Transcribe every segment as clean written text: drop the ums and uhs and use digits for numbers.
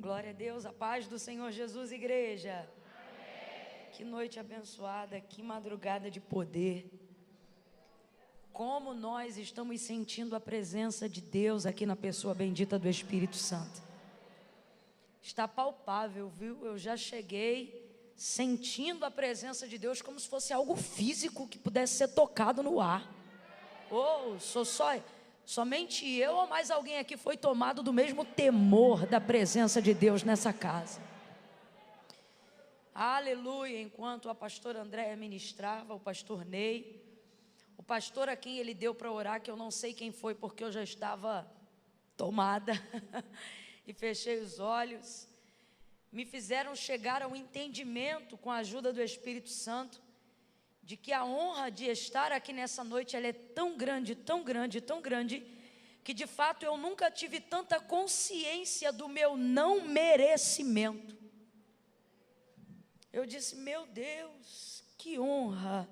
Glória a Deus, a paz do Senhor Jesus, igreja. Amém. Que noite abençoada, que madrugada de poder. Como nós estamos sentindo a presença de Deus aqui na pessoa bendita do Espírito Santo. Está palpável, viu? Eu já cheguei sentindo a presença de Deus como se fosse algo físico que pudesse ser tocado no ar. Somente eu ou mais alguém aqui foi tomado do mesmo temor da presença de Deus nessa casa? Aleluia. Enquanto a pastora Andréia ministrava, o pastor Ney, o pastor a quem ele deu para orar, que eu não sei quem foi porque eu já estava tomada e fechei os olhos, me fizeram chegar ao entendimento, com a ajuda do Espírito Santo, de que a honra de estar aqui nessa noite, ela é tão grande, tão grande, tão grande, que de fato eu nunca tive tanta consciência do meu não merecimento. Eu disse, meu Deus, que honra,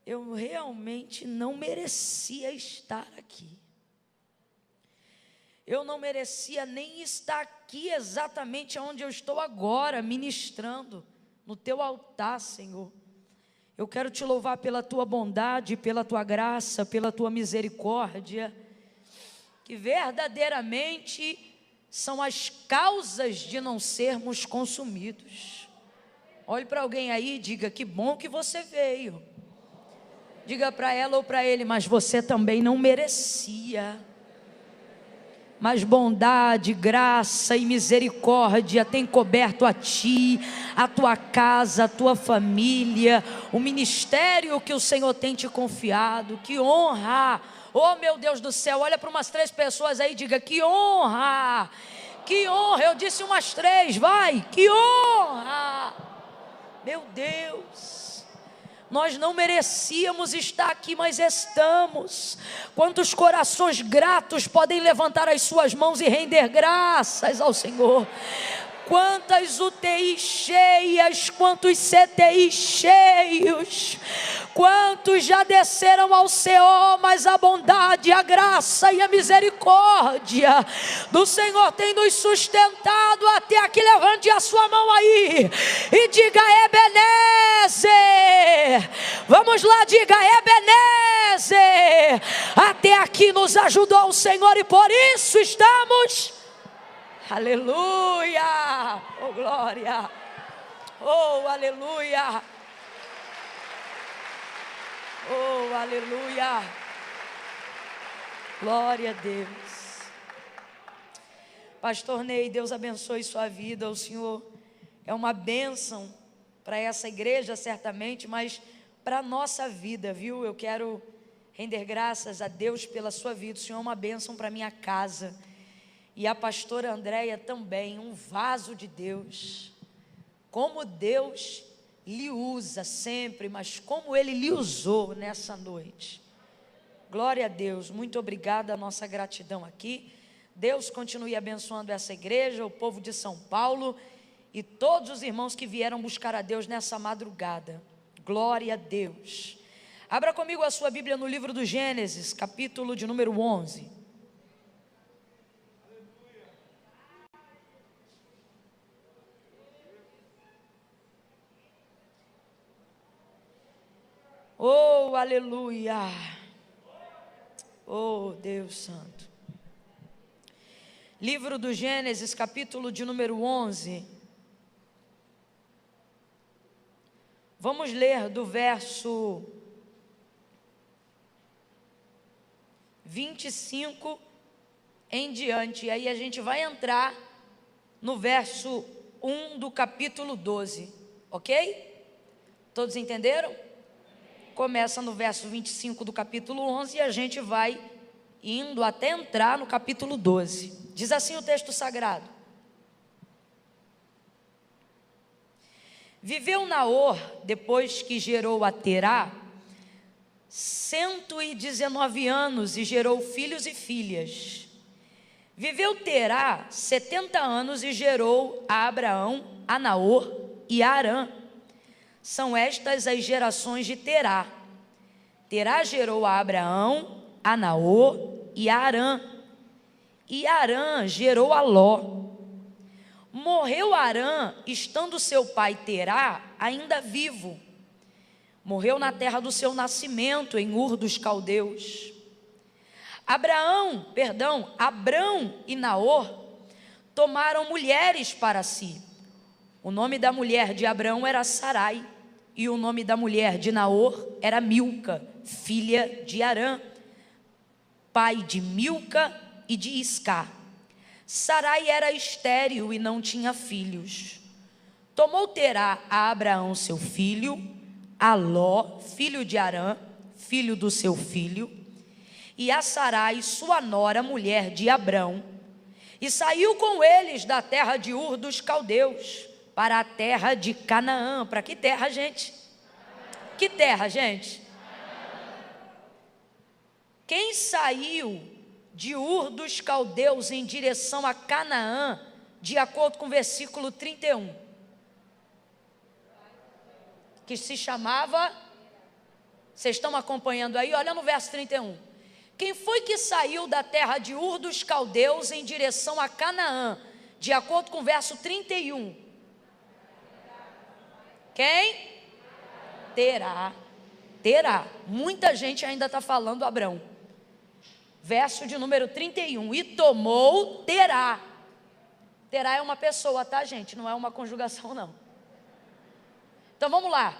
eu realmente não merecia estar aqui. Eu não merecia nem estar aqui exatamente onde eu estou agora, ministrando no teu altar, Senhor. Eu quero te louvar pela tua bondade, pela tua graça, pela tua misericórdia, que verdadeiramente são as causas de não sermos consumidos. Olhe para alguém aí e diga, que bom que você veio. Diga para ela ou para ele, mas você também não merecia. Mas bondade, graça e misericórdia tem coberto a ti, a tua casa, a tua família, o ministério que o Senhor tem te confiado. Que honra! Oh meu Deus do céu, olha para umas 3 pessoas aí e diga, que honra! Que honra! Eu disse umas 3, vai! Que honra! Meu Deus! Nós não merecíamos estar aqui, mas estamos. Quantos corações gratos podem levantar as suas mãos e render graças ao Senhor? Quantas UTIs cheias, quantos CTIs cheios, quantos já desceram ao Senhor, mas a bondade, a graça e a misericórdia do Senhor tem nos sustentado até aqui. Levante a sua mão aí e diga, Ebenezer. Vamos lá, diga, Ebenezer. Até aqui nos ajudou o Senhor e por isso estamos... Aleluia, oh glória, oh aleluia, oh aleluia, glória a Deus. Pastor Ney, Deus abençoe sua vida. O Senhor é uma bênção para essa igreja certamente, mas para a nossa vida, viu? Eu quero render graças a Deus pela sua vida. O Senhor é uma bênção para a minha casa. E a pastora Andréia também, um vaso de Deus. Como Deus lhe usa sempre, mas como Ele lhe usou nessa noite. Glória a Deus, muito obrigada, a nossa gratidão aqui. Deus continue abençoando essa igreja, o povo de São Paulo e todos os irmãos que vieram buscar a Deus nessa madrugada. Glória a Deus. Abra comigo a sua Bíblia no livro do Gênesis, capítulo de número 11. Oh, aleluia. Oh, Deus Santo. Livro do Gênesis, capítulo de número 11. Vamos ler do verso 25 em diante. E aí a gente vai entrar no verso 1 do capítulo 12. Ok? Todos entenderam? Começa no verso 25 do capítulo 11 e a gente vai indo até entrar no capítulo 12. Diz assim o texto sagrado. Viveu Naor, depois que gerou a Terá, 119 anos e gerou filhos e filhas. Viveu Terá 70 anos e gerou a Abraão, a Naor e a Harã. São estas as gerações de Terá. Terá gerou a Abraão, a Naor e a Harã. E Harã gerou a Ló. Morreu Harã, estando seu pai Terá ainda vivo. Morreu na terra do seu nascimento, em Ur dos Caldeus. Abrão e Naor tomaram mulheres para si. O nome da mulher de Abrão era Sarai, e o nome da mulher de Naor era Milca, filha de Harã, pai de Milca e de Isca. Sarai era estéril e não tinha filhos. Tomou Terá a Abraão seu filho, a Ló, filho de Harã, filho do seu filho, e a Sarai, sua nora, mulher de Abrão, e saiu com eles da terra de Ur dos Caldeus, para a terra de Canaã. Para que terra, gente? Que terra, gente? Quem saiu de Ur dos Caldeus em direção a Canaã, de acordo com o versículo 31, que se chamava, vocês estão acompanhando aí? Olha no verso 31. Quem foi que saiu da terra de Ur dos Caldeus em direção a Canaã, de acordo com o verso 31? Quem? Terá. Muita gente ainda está falando Abrão. Verso de número 31. E tomou Terá. Terá é uma pessoa, tá, gente? Não é uma conjugação, não. Então vamos lá.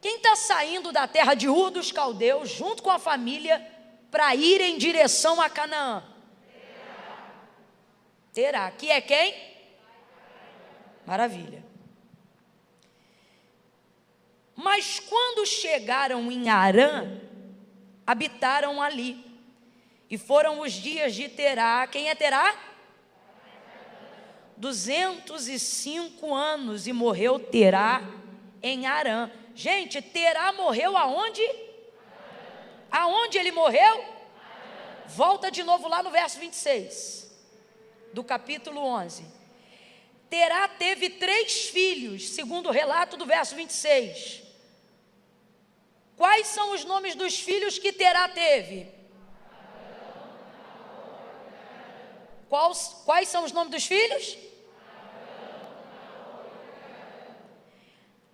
Quem está saindo da terra de Ur dos Caldeus, junto com a família, para ir em direção a Canaã? Terá. Que é quem? Maravilha. Mas quando chegaram em Harã, habitaram ali. E foram os dias de Terá. Quem é Terá? 205 anos. E morreu Terá em Harã. Gente, Terá morreu aonde? Aonde ele morreu? Volta de novo lá no verso 26 do capítulo 11. Terá teve 3 filhos, segundo o relato do verso 26. Quais são os nomes dos filhos que Terá teve? Quais são os nomes dos filhos?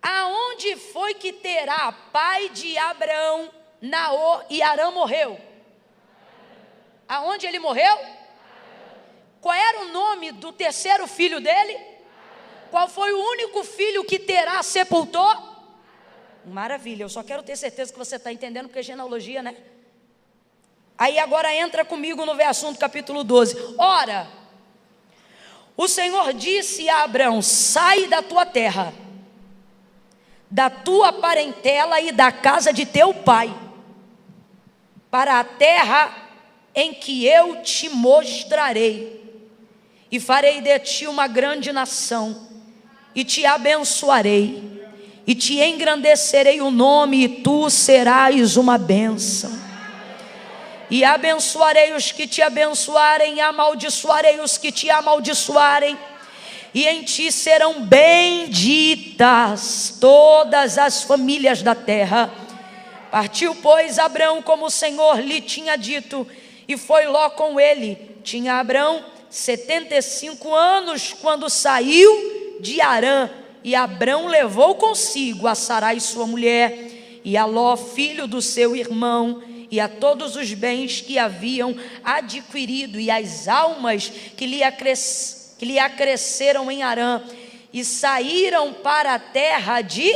Aonde foi que Terá, pai de Abrão, Naor e Harã, morreu? Aonde ele morreu? Qual era o nome do terceiro filho dele? Qual foi o único filho que Terá sepultou? Maravilha, eu só quero ter certeza que você está entendendo, porque é genealogia, né? Aí agora entra comigo no verso 1 do capítulo 12. Ora, o Senhor disse a Abrão: sai da tua terra, da tua parentela e da casa de teu pai, para a terra em que eu te mostrarei, e farei de ti uma grande nação, e te abençoarei, e te engrandecerei o nome, e tu serás uma bênção. E abençoarei os que te abençoarem, e amaldiçoarei os que te amaldiçoarem, e em ti serão benditas todas as famílias da terra. Partiu, pois, Abrão como o Senhor lhe tinha dito, e foi Ló com ele. Tinha Abrão 75 anos quando saiu de Harã, e Abrão levou consigo a Sarai sua mulher, e a Ló filho do seu irmão, e a todos os bens que haviam adquirido, e as almas que lhe acresceram em Harã, e saíram para a terra de,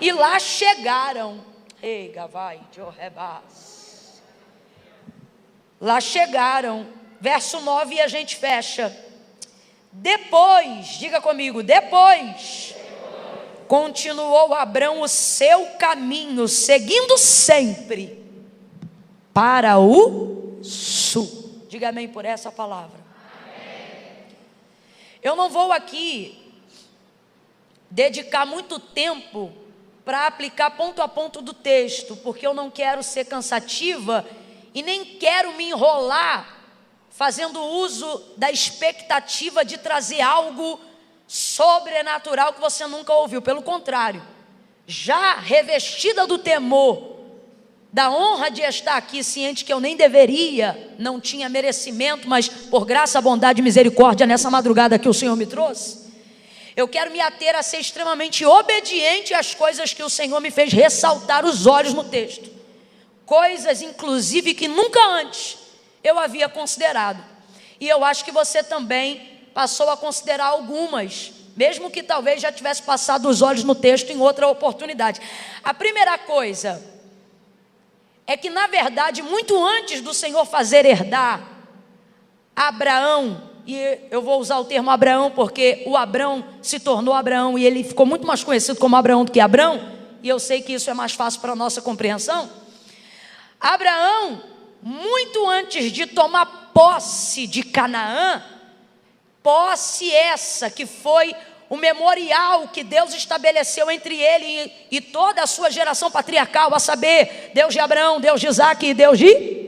e lá chegaram. Ei, Gavai, Jorrebas. Lá chegaram. Verso 9 e a gente fecha. Depois, diga comigo, depois, continuou Abrão o seu caminho, seguindo sempre para o sul. Diga amém por essa palavra. Amém. Eu não vou aqui dedicar muito tempo para aplicar ponto a ponto do texto, porque eu não quero ser cansativa e nem quero me enrolar fazendo uso da expectativa de trazer algo sobrenatural que você nunca ouviu. Pelo contrário, já revestida do temor da honra de estar aqui, ciente que eu nem deveria, não tinha merecimento, mas por graça, bondade e misericórdia, nessa madrugada que o Senhor me trouxe, eu quero me ater a ser extremamente obediente às coisas que o Senhor me fez ressaltar os olhos no texto. Coisas, inclusive, que nunca antes eu havia considerado. E eu acho que você também passou a considerar algumas, mesmo que talvez já tivesse passado os olhos no texto em outra oportunidade. A primeira coisa é que, na verdade, muito antes do Senhor fazer herdar Abraão, e eu vou usar o termo Abraão porque o Abrão se tornou Abraão e ele ficou muito mais conhecido como Abraão do que Abrão, e eu sei que isso é mais fácil para a nossa compreensão. Abraão, muito antes de tomar posse de Canaã, posse essa que foi o memorial que Deus estabeleceu entre ele e toda a sua geração patriarcal, a saber, Deus de Abraão, Deus de Isaque e Deus de...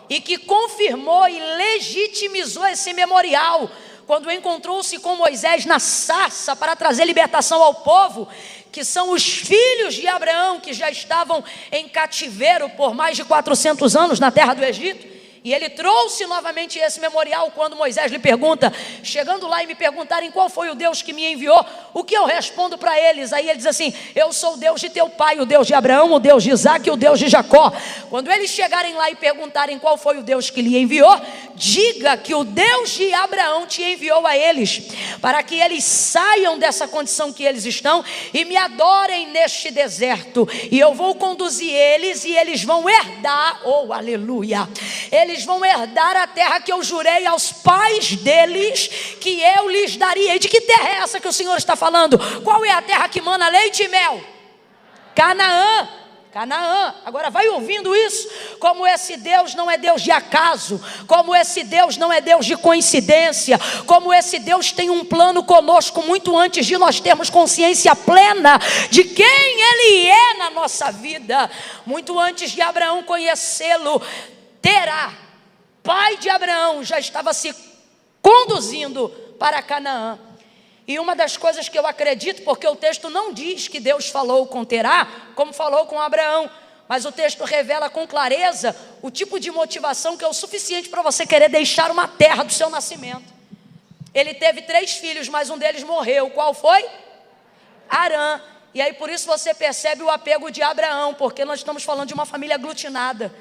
E que confirmou e legitimizou esse memorial, quando encontrou-se com Moisés na sarça para trazer libertação ao povo, que são os filhos de Abraão, que já estavam em cativeiro por mais de 400 anos na terra do Egito. E ele trouxe novamente esse memorial quando Moisés lhe pergunta, chegando lá e me perguntarem qual foi o Deus que me enviou, o que eu respondo para eles? Aí ele diz assim, eu sou o Deus de teu pai, o Deus de Abraão, o Deus de Isaque e o Deus de Jacó. Quando eles chegarem lá e perguntarem qual foi o Deus que lhe enviou, diga que o Deus de Abraão te enviou a eles, para que eles saiam dessa condição que eles estão e me adorem neste deserto, e eu vou conduzir eles e eles vão herdar, oh aleluia, eles vão herdar a terra que eu jurei aos pais deles que eu lhes daria. E de que terra é essa que o Senhor está falando? Qual é a terra que mana leite e mel? Canaã. Canaã. Agora vai ouvindo isso, como esse Deus não é Deus de acaso, como esse Deus não é Deus de coincidência, como esse Deus tem um plano conosco muito antes de nós termos consciência plena de quem Ele é na nossa vida. Muito antes de Abraão conhecê-lo, Terá, pai de Abraão, já estava se conduzindo para Canaã. E uma das coisas que eu acredito, porque o texto não diz que Deus falou com Terá, como falou com Abraão, mas o texto revela com clareza o tipo de motivação que é o suficiente para você querer deixar uma terra do seu nascimento. Ele teve 3 filhos, mas um deles morreu. Qual foi? Arã. E aí por isso você percebe o apego de Abraão, porque nós estamos falando de uma família aglutinada.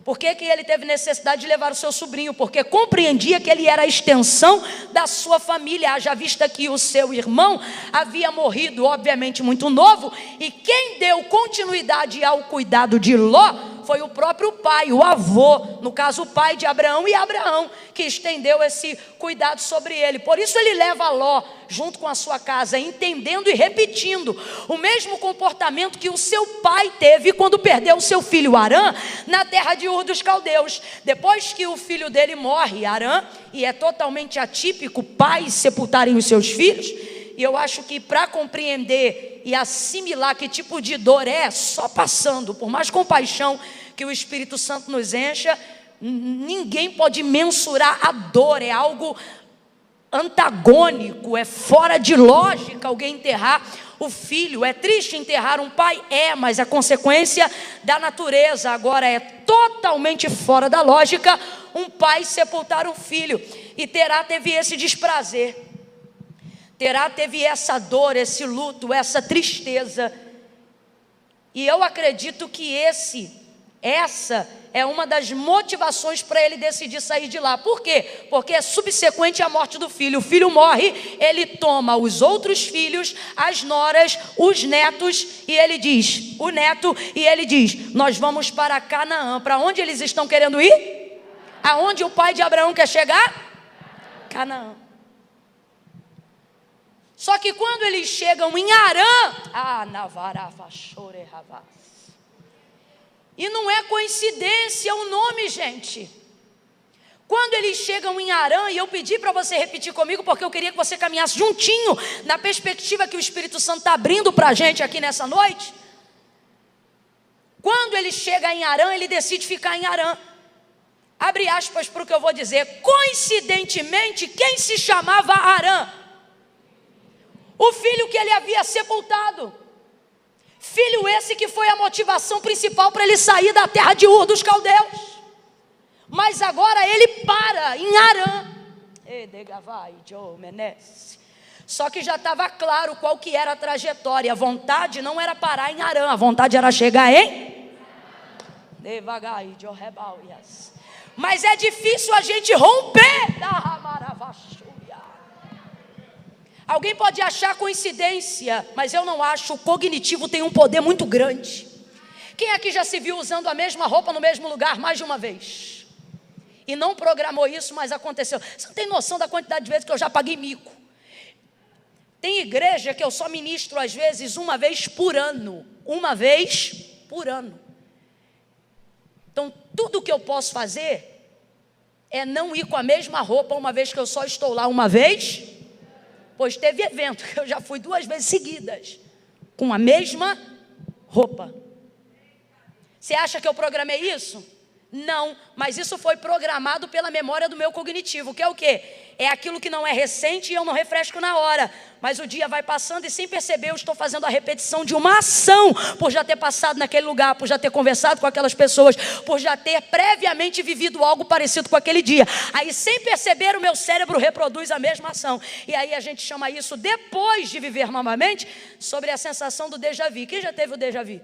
Por que ele teve necessidade de levar o seu sobrinho? Porque compreendia que ele era a extensão da sua família, haja vista que o seu irmão havia morrido, obviamente muito novo, e quem deu continuidade ao cuidado de Ló foi o próprio pai, o avô, no caso o pai de Abraão, e Abraão que estendeu esse cuidado sobre ele. Por isso ele leva Ló junto com a sua casa, entendendo e repetindo o mesmo comportamento que o seu pai teve quando perdeu o seu filho Arã na terra de Ur dos Caldeus. Depois que o filho dele morre, Arã, e é totalmente atípico pais sepultarem os seus filhos, e eu acho que para compreender e assimilar que tipo de dor é, só passando, por mais compaixão que o Espírito Santo nos encha, ninguém pode mensurar a dor, é algo antagônico, é fora de lógica alguém enterrar o filho. É triste enterrar um pai, mas a consequência da natureza. Agora é totalmente fora da lógica um pai sepultar um filho. E Terá teve esse desprazer, Terá teve essa dor, esse luto, essa tristeza. E eu acredito que essa é uma das motivações para ele decidir sair de lá. Por quê? Porque é subsequente à morte do filho. O filho morre, ele toma os outros filhos, as noras, os netos, e ele diz, o neto, e ele diz, nós vamos para Canaã. Para onde eles estão querendo ir? Aonde o pai de Abraão quer chegar? Canaã. Só que quando eles chegam em Arã, e não é coincidência o nome, gente. Quando eles chegam em Arã, e eu pedi para você repetir comigo, porque eu queria que você caminhasse juntinho na perspectiva que o Espírito Santo está abrindo para a gente aqui nessa noite. Quando ele chega em Arã, ele decide ficar em Arã. Abre aspas para o que eu vou dizer. Coincidentemente, quem se chamava Arã? O filho que ele havia sepultado. Filho esse que foi a motivação principal para ele sair da terra de Ur dos caldeus. Mas agora ele para em Harã. Só que já estava claro qual que era a trajetória. A vontade não era parar em Harã, a vontade era chegar em devagar. Mas é difícil a gente romper da Ramaravachuia. Alguém pode achar coincidência, mas eu não acho. O cognitivo tem um poder muito grande. Quem aqui já se viu usando a mesma roupa no mesmo lugar mais de uma vez? E não programou isso, mas aconteceu. Você não tem noção da quantidade de vezes que eu já paguei mico. Tem igreja que eu só ministro às vezes uma vez por ano. Uma vez por ano. Então tudo que eu posso fazer é não ir com a mesma roupa uma vez que eu só estou lá uma vez. Pois teve evento que eu já fui 2 vezes seguidas com a mesma roupa. Você acha que eu programei isso? Não, mas isso foi programado pela memória do meu cognitivo, que é o quê? É aquilo que não é recente e eu não refresco na hora. Mas o dia vai passando e sem perceber eu estou fazendo a repetição de uma ação, por já ter passado naquele lugar, por já ter conversado com aquelas pessoas, por já ter previamente vivido algo parecido com aquele dia. Aí sem perceber o meu cérebro reproduz a mesma ação. E aí a gente chama isso, depois de viver novamente, sobre a sensação do déjà vu. Quem já teve o déjà vu?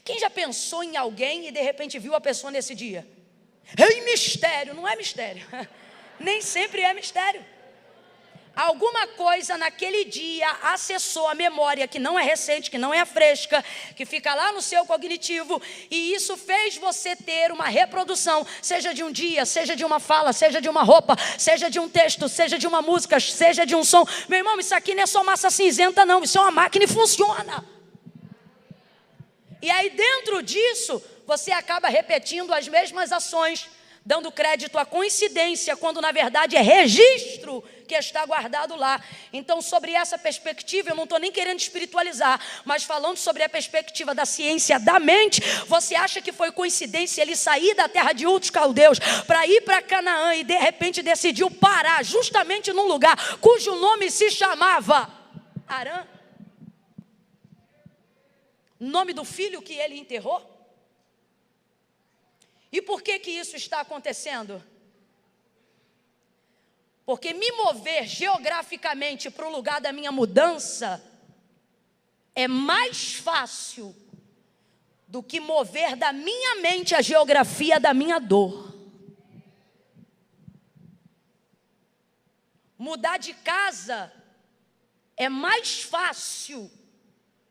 Quem já pensou em alguém e de repente viu a pessoa nesse dia? É mistério, não é mistério. Nem sempre é mistério. Alguma coisa naquele dia acessou a memória que não é recente, que não é fresca, que fica lá no seu cognitivo, e isso fez você ter uma reprodução, seja de um dia, seja de uma fala, seja de uma roupa, seja de um texto, seja de uma música, seja de um som. Meu irmão, isso aqui não é só massa cinzenta não, isso é uma máquina e funciona. E aí dentro disso, você acaba repetindo as mesmas ações, dando crédito à coincidência, quando na verdade é registro que está guardado lá. Então sobre essa perspectiva, eu não estou nem querendo espiritualizar, mas falando sobre a perspectiva da ciência da mente, você acha que foi coincidência ele sair da terra de Ur dos caldeus para ir para Canaã e de repente decidiu parar justamente num lugar cujo nome se chamava Harã? Nome do filho que ele enterrou? E por que isso está acontecendo? Porque me mover geograficamente para o lugar da minha mudança é mais fácil do que mover da minha mente a geografia da minha dor. Mudar de casa é mais fácil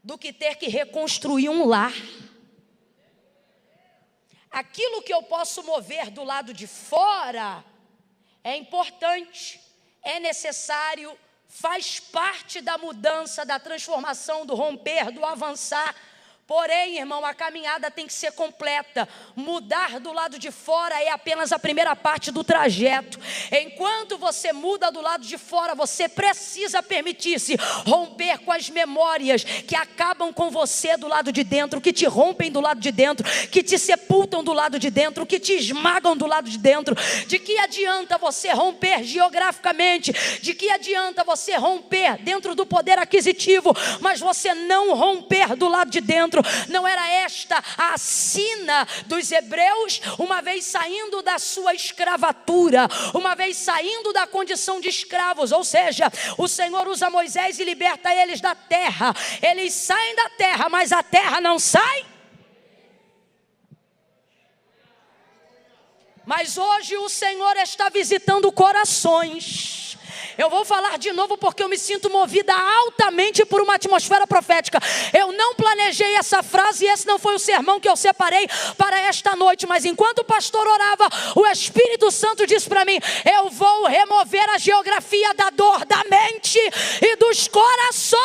do que ter que reconstruir um lar. Aquilo que eu posso mover do lado de fora é importante, é necessário, faz parte da mudança, da transformação, do romper, do avançar. Porém, irmão, a caminhada tem que ser completa. Mudar do lado de fora é apenas a primeira parte do trajeto. Enquanto você muda do lado de fora, você precisa permitir-se romper com as memórias que acabam com você do lado de dentro, que te rompem do lado de dentro, que te sepultam do lado de dentro, que te esmagam do lado de dentro. De que adianta você romper geograficamente? De que adianta você romper dentro do poder aquisitivo, mas você não romper do lado de dentro? Não era esta a sina dos hebreus, uma vez saindo da sua escravatura, uma vez saindo da condição de escravos, ou seja, o Senhor usa Moisés e liberta eles da terra. Eles saem da terra, mas a terra não sai. Mas hoje o Senhor está visitando corações. Eu vou falar de novo porque eu me sinto movida altamente por uma atmosfera profética. Eu não planejei essa frase e esse não foi o sermão que eu separei para esta noite. Mas enquanto o pastor orava, o Espírito Santo disse para mim: eu vou remover a geografia da dor, da mente e dos corações.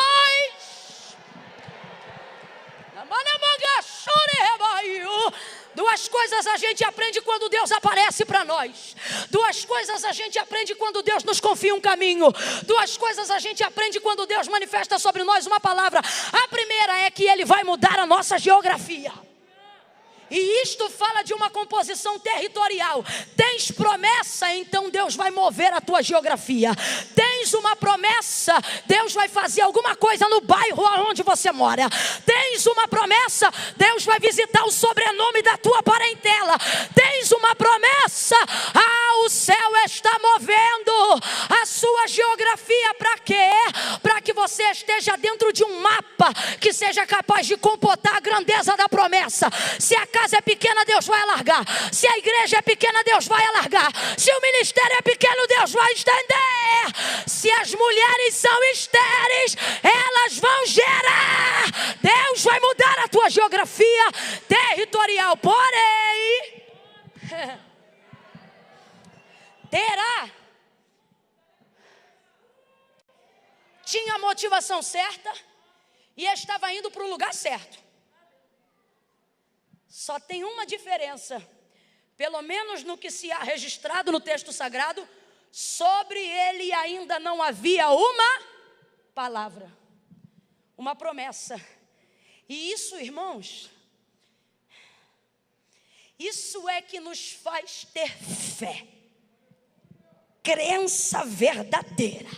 Duas coisas a gente aprende quando Deus aparece para nós. Duas coisas a gente aprende quando Deus nos confia um caminho. Duas coisas a gente aprende quando Deus manifesta sobre nós uma palavra. A primeira é que Ele vai mudar a nossa geografia. E isto fala de uma composição territorial. Tens promessa, então Deus vai mover a tua geografia. Tens uma promessa, Deus vai fazer alguma coisa no bairro onde você mora. Tens uma promessa, Deus vai visitar o sobrenome da tua parentela. Tens uma promessa, o céu está movendo a sua geografia. Para quê? Para que você esteja dentro de um mapa que seja capaz de computar a grandeza da promessa. Se a casa é pequena, Deus vai alargar. Se a igreja é pequena, Deus vai alargar. Se o ministério é pequeno, Deus vai estender. Se as mulheres são estéreis, elas vão gerar. Deus vai mudar a tua geografia territorial. Porém, Terá tinha a motivação certa e estava indo para o lugar certo. Só tem uma diferença, pelo menos no que se há registrado no texto sagrado: sobre ele ainda não havia uma palavra, uma promessa. E isso, irmãos, isso é que nos faz ter fé, crença verdadeira,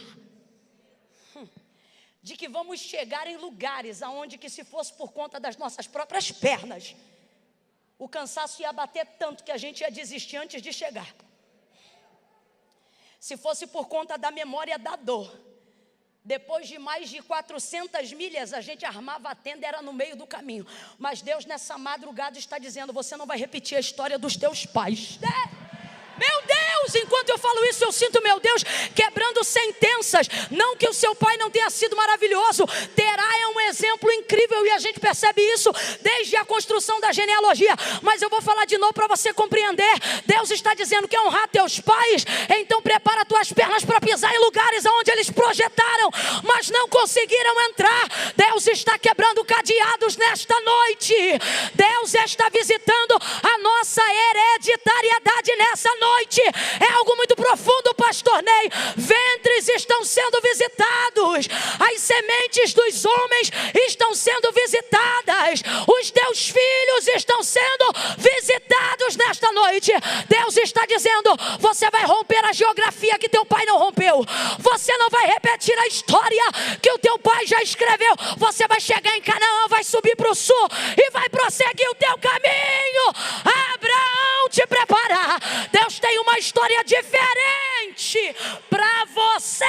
de que vamos chegar em lugares aonde que, se fosse por conta das nossas próprias pernas, o cansaço ia bater tanto que a gente ia desistir antes de chegar. Se fosse por conta da memória da dor, depois de mais de 400 milhas, a gente armava a tenda, era no meio do caminho. Mas Deus nessa madrugada está dizendo: você não vai repetir a história dos teus pais. Meu Deus, enquanto eu falo isso, eu sinto meu Deus quebrando sentenças. Não que o seu pai não tenha sido maravilhoso. Terá é um exemplo incrível e a gente percebe isso desde a construção da genealogia. Mas eu vou falar de novo para você compreender. Deus está dizendo que honrar teus pais, então prepara tuas pernas para pisar em lugares onde eles projetaram, mas não conseguiram entrar. Deus está quebrando cadeados nesta noite. Deus está visitando a nossa hereditariedade nessa noite. É algo muito profundo, pastor Ney. Ventres estão sendo visitados, as sementes dos homens estão sendo visitadas, os teus filhos estão sendo visitados nesta noite. Deus está dizendo: você vai romper a geografia que teu pai não rompeu. Você não vai repetir a história que o teu pai já escreveu. Você vai chegar em Canaã, vai subir para o sul e vai prosseguir o teu caminho. Abraão te preparar. Deus tem uma história diferente para você.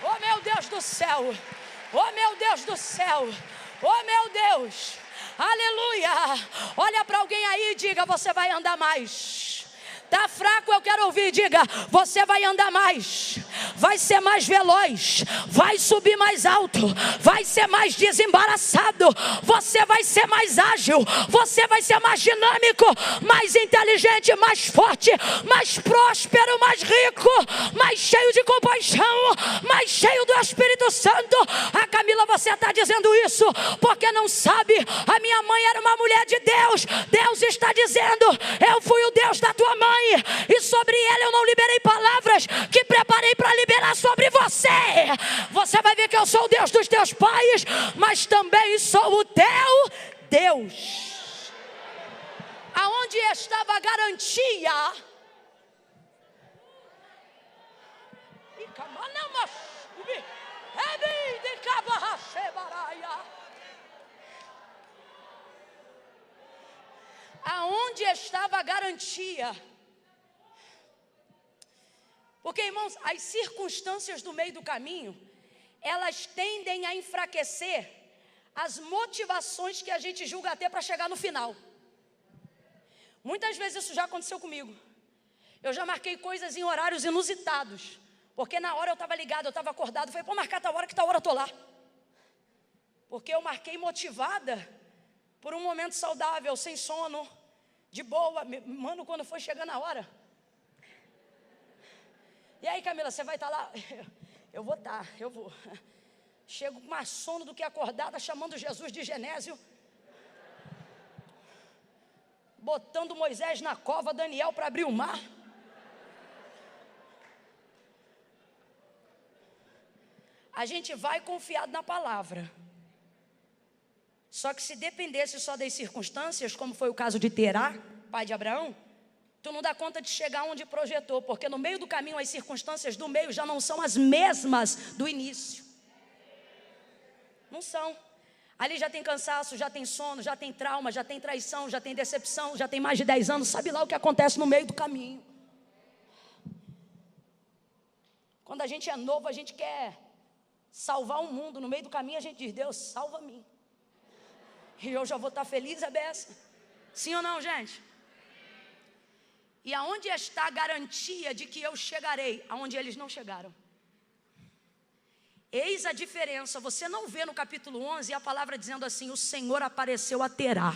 Oh meu Deus do céu, oh meu Deus do céu, oh meu Deus, aleluia. Olha para alguém aí e diga: você vai andar mais. Está fraco, eu quero ouvir. Diga: você vai andar mais, vai ser mais veloz, vai subir mais alto, vai ser mais desembaraçado, você vai ser mais ágil, você vai ser mais dinâmico, mais inteligente, mais forte, mais próspero, mais rico, mais cheio de compaixão, mais cheio do Espírito Santo. A Camila, você está dizendo isso porque não sabe. A minha mãe era uma mulher de Deus. Deus está dizendo: eu fui o Deus da tua mãe, e sobre ele eu não liberei palavras que preparei para liberar sobre você. Você vai ver que eu sou o Deus dos teus pais, mas também sou o teu Deus. Aonde estava a garantia? Aonde estava a garantia? Porque, irmãos, as circunstâncias do meio do caminho, elas tendem a enfraquecer as motivações que a gente julga até para chegar no final. Muitas vezes isso já aconteceu comigo. Eu já marquei coisas em horários inusitados, porque na hora eu estava ligado, eu estava acordado. Falei: pô, marcar tal hora, que tal hora eu estou lá. Porque eu marquei motivada por um momento saudável, sem sono, de boa. Mano, quando foi chegando a hora: e aí, Camila, você vai estar lá? Eu vou estar, eu vou. Chego com mais sono do que acordada, chamando Jesus de Genésio, botando Moisés na cova, Daniel para abrir o mar. a gente vai confiado na palavra. Só que se dependesse só das circunstâncias, como foi o caso de Terá, pai de Abraão, tu não dá conta de chegar onde projetou, porque no meio do caminho as circunstâncias do meio já não são as mesmas do início. Não são. Ali já tem cansaço, já tem sono, já tem trauma, já tem traição, já tem decepção, já tem mais de 10 anos, sabe lá o que acontece no meio do caminho. Quando a gente é novo, a gente quer salvar o mundo, no meio do caminho a gente diz, Deus, salva-me. E eu já vou estar feliz a beça. Sim ou não, gente? E aonde está a garantia de que eu chegarei aonde eles não chegaram? Eis a diferença, você não vê no capítulo 11 a palavra dizendo assim, o Senhor apareceu a Terá.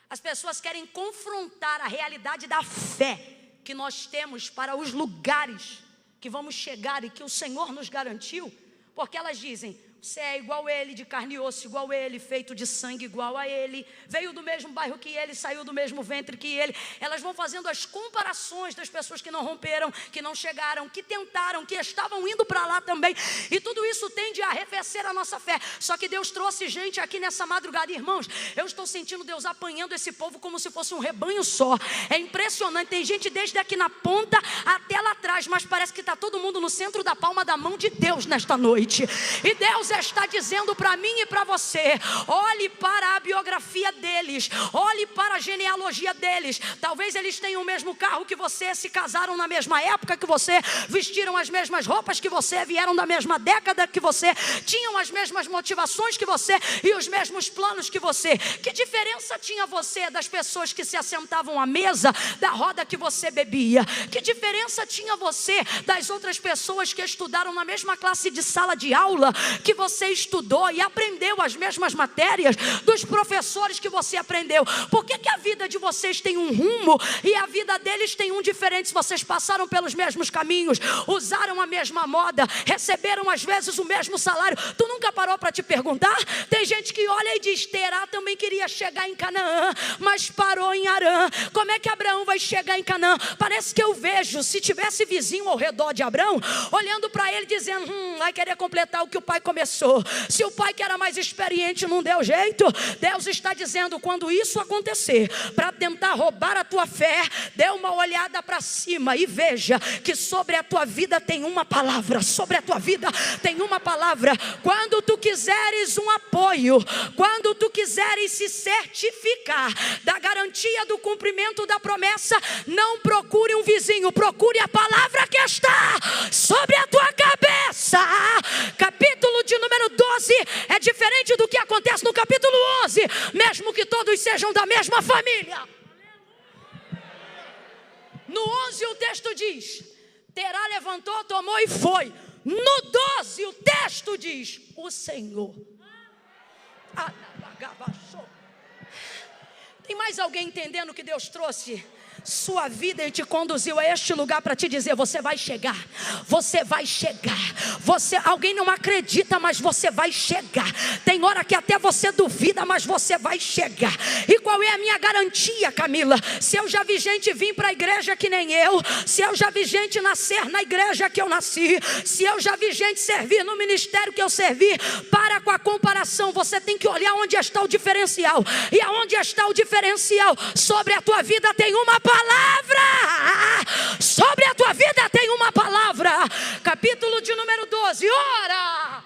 As pessoas querem confrontar a realidade da fé que nós temos para os lugares que vamos chegar e que o Senhor nos garantiu, porque elas dizem, você é igual a ele, de carne e osso, igual a ele, feito de sangue igual a ele, veio do mesmo bairro que ele, saiu do mesmo ventre que ele. Elas vão fazendo as comparações das pessoas que não romperam, que não chegaram, que tentaram, que estavam indo para lá também, e tudo isso tende a arrefecer a nossa fé. Só que Deus trouxe gente aqui nessa madrugada, irmãos, eu estou sentindo Deus apanhando esse povo como se fosse um rebanho só. É impressionante, tem gente desde aqui na ponta até lá atrás, mas parece que está todo mundo no centro da palma da mão de Deus nesta noite. E Deus está dizendo para mim e para você, olhe para a biografia deles, olhe para a genealogia deles. Talvez eles tenham o mesmo carro que você, se casaram na mesma época que você, vestiram as mesmas roupas que você, vieram da mesma década que você, tinham as mesmas motivações que você e os mesmos planos que você. Que diferença tinha você das pessoas que se assentavam à mesa da roda que você bebia? Que diferença tinha você das outras pessoas que estudaram na mesma classe de sala de aula que você estudou e aprendeu as mesmas matérias dos professores que você aprendeu? Por que a vida de vocês tem um rumo e a vida deles tem um diferente? Se vocês passaram pelos mesmos caminhos, usaram a mesma moda, receberam às vezes o mesmo salário, tu nunca parou para te perguntar? Tem gente que olha e diz, Terá também queria chegar em Canaã, mas parou em Harã. Como é que Abraão vai chegar em Canaã? Parece que eu vejo, se tivesse vizinho ao redor de Abraão, olhando para ele dizendo, vai querer completar o que o pai começou. Se o pai que era mais experiente não deu jeito, Deus está dizendo, quando isso acontecer, para tentar roubar a tua fé, dê uma olhada para cima e veja que sobre a tua vida tem uma palavra, sobre a tua vida tem uma palavra. Quando tu quiseres um apoio, quando tu quiseres se certificar da garantia do cumprimento da promessa, não procure um vizinho, procure a palavra que está sobre a tua cabeça. Capítulo de número 12 é diferente do que acontece no capítulo 11, mesmo que todos sejam da mesma família. No 11 o texto diz, Terá levantou, tomou e foi. No 12 o texto diz, o Senhor. Tem mais alguém entendendo que Deus trouxe sua vida e te conduziu a este lugar para te dizer, você vai chegar, você vai chegar. Alguém não acredita, mas você vai chegar. Tem hora que até você duvida, mas você vai chegar. E qual é a minha garantia, Camila? Se eu já vi gente vir para a igreja que nem eu, se eu já vi gente nascer na igreja que eu nasci, se eu já vi gente servir no ministério que eu servi, para com a comparação. Você tem que olhar onde está o diferencial. E aonde está o diferencial? Sobre a tua vida tem uma palavra. Sobre a tua vida tem uma palavra. Capítulo de número 12. Ora.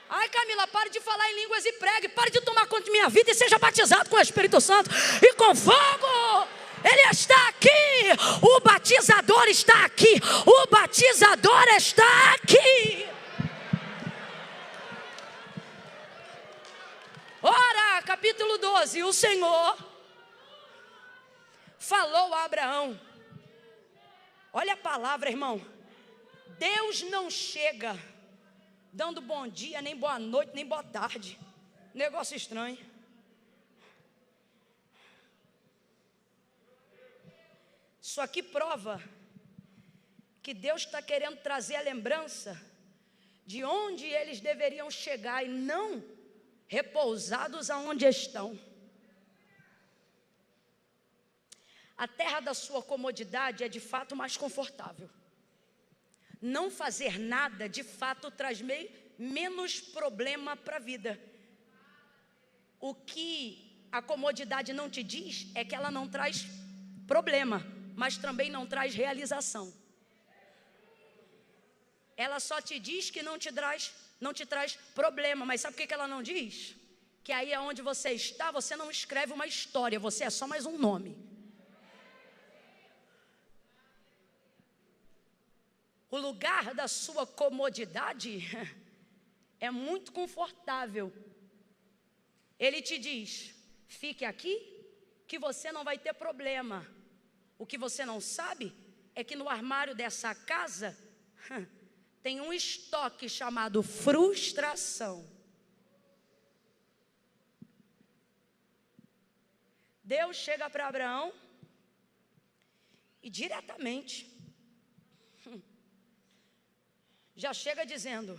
Ai, Camila, pare de falar em línguas e pregue. Pare de tomar conta de minha vida e seja batizado com o Espírito Santo e com fogo. Ele está aqui. O batizador está aqui. O batizador está aqui. Ora, capítulo 12, o Senhor falou a Abraão. Olha a palavra, irmão. Deus não chega dando bom dia, nem boa noite, nem boa tarde. Negócio estranho. Isso aqui prova que Deus está querendo trazer a lembrança de onde eles deveriam chegar e não repousados aonde estão. A terra da sua comodidade é de fato mais confortável. Não fazer nada de fato traz menos problema para a vida. O que a comodidade não te diz é que ela não traz problema, mas também não traz realização. Ela só te diz que não te traz problema, mas sabe por que ela não diz? Que aí é onde você está, você não escreve uma história, você é só mais um nome. O lugar da sua comodidade é muito confortável. Ele te diz, fique aqui que você não vai ter problema. O que você não sabe é que no armário dessa casa tem um estoque chamado frustração. Deus chega para Abraão e diretamente já chega dizendo,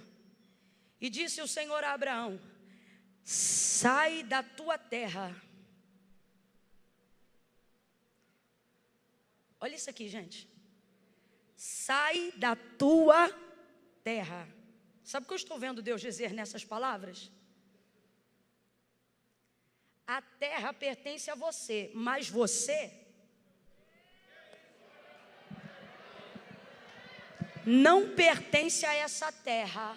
e disse o Senhor a Abraão, sai da tua terra. Olha isso aqui, gente. Sai da tua terra. Sabe o que eu estou vendo Deus dizer nessas palavras? A terra pertence a você, mas você não pertence a essa terra.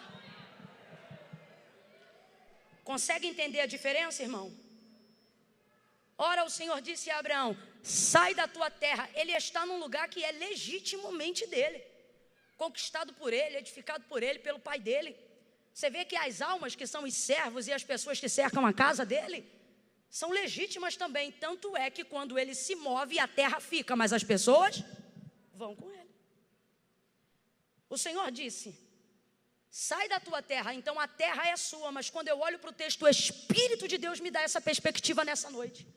Consegue entender a diferença, irmão? Ora, o Senhor disse a Abraão, sai da tua terra. Ele está num lugar que é legitimamente dele, conquistado por ele, edificado por ele, pelo pai dele. Você vê que as almas que são os servos e as pessoas que cercam a casa dele são legítimas também. Tanto é que quando ele se move, a terra fica, mas as pessoas vão com ele. O Senhor disse, sai da tua terra. Então a terra é sua, mas quando eu olho para o texto, o Espírito de Deus me dá essa perspectiva nessa noite.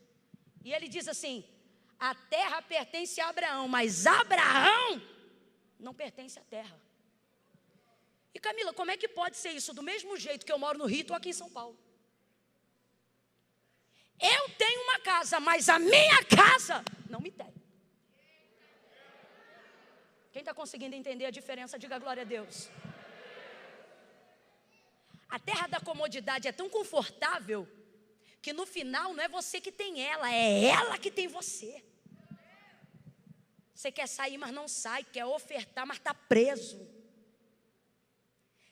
E ele diz assim, a terra pertence a Abraão, mas Abraão não pertence à terra. E Camila, como é que pode ser isso? Do mesmo jeito que eu moro no Rio, estou aqui em São Paulo. Eu tenho uma casa, mas a minha casa não me tem. Quem está conseguindo entender a diferença, diga glória a Deus. A terra da comodidade é tão confortável que no final não é você que tem ela, é ela que tem você. Você quer sair, mas não sai, quer ofertar, mas está preso.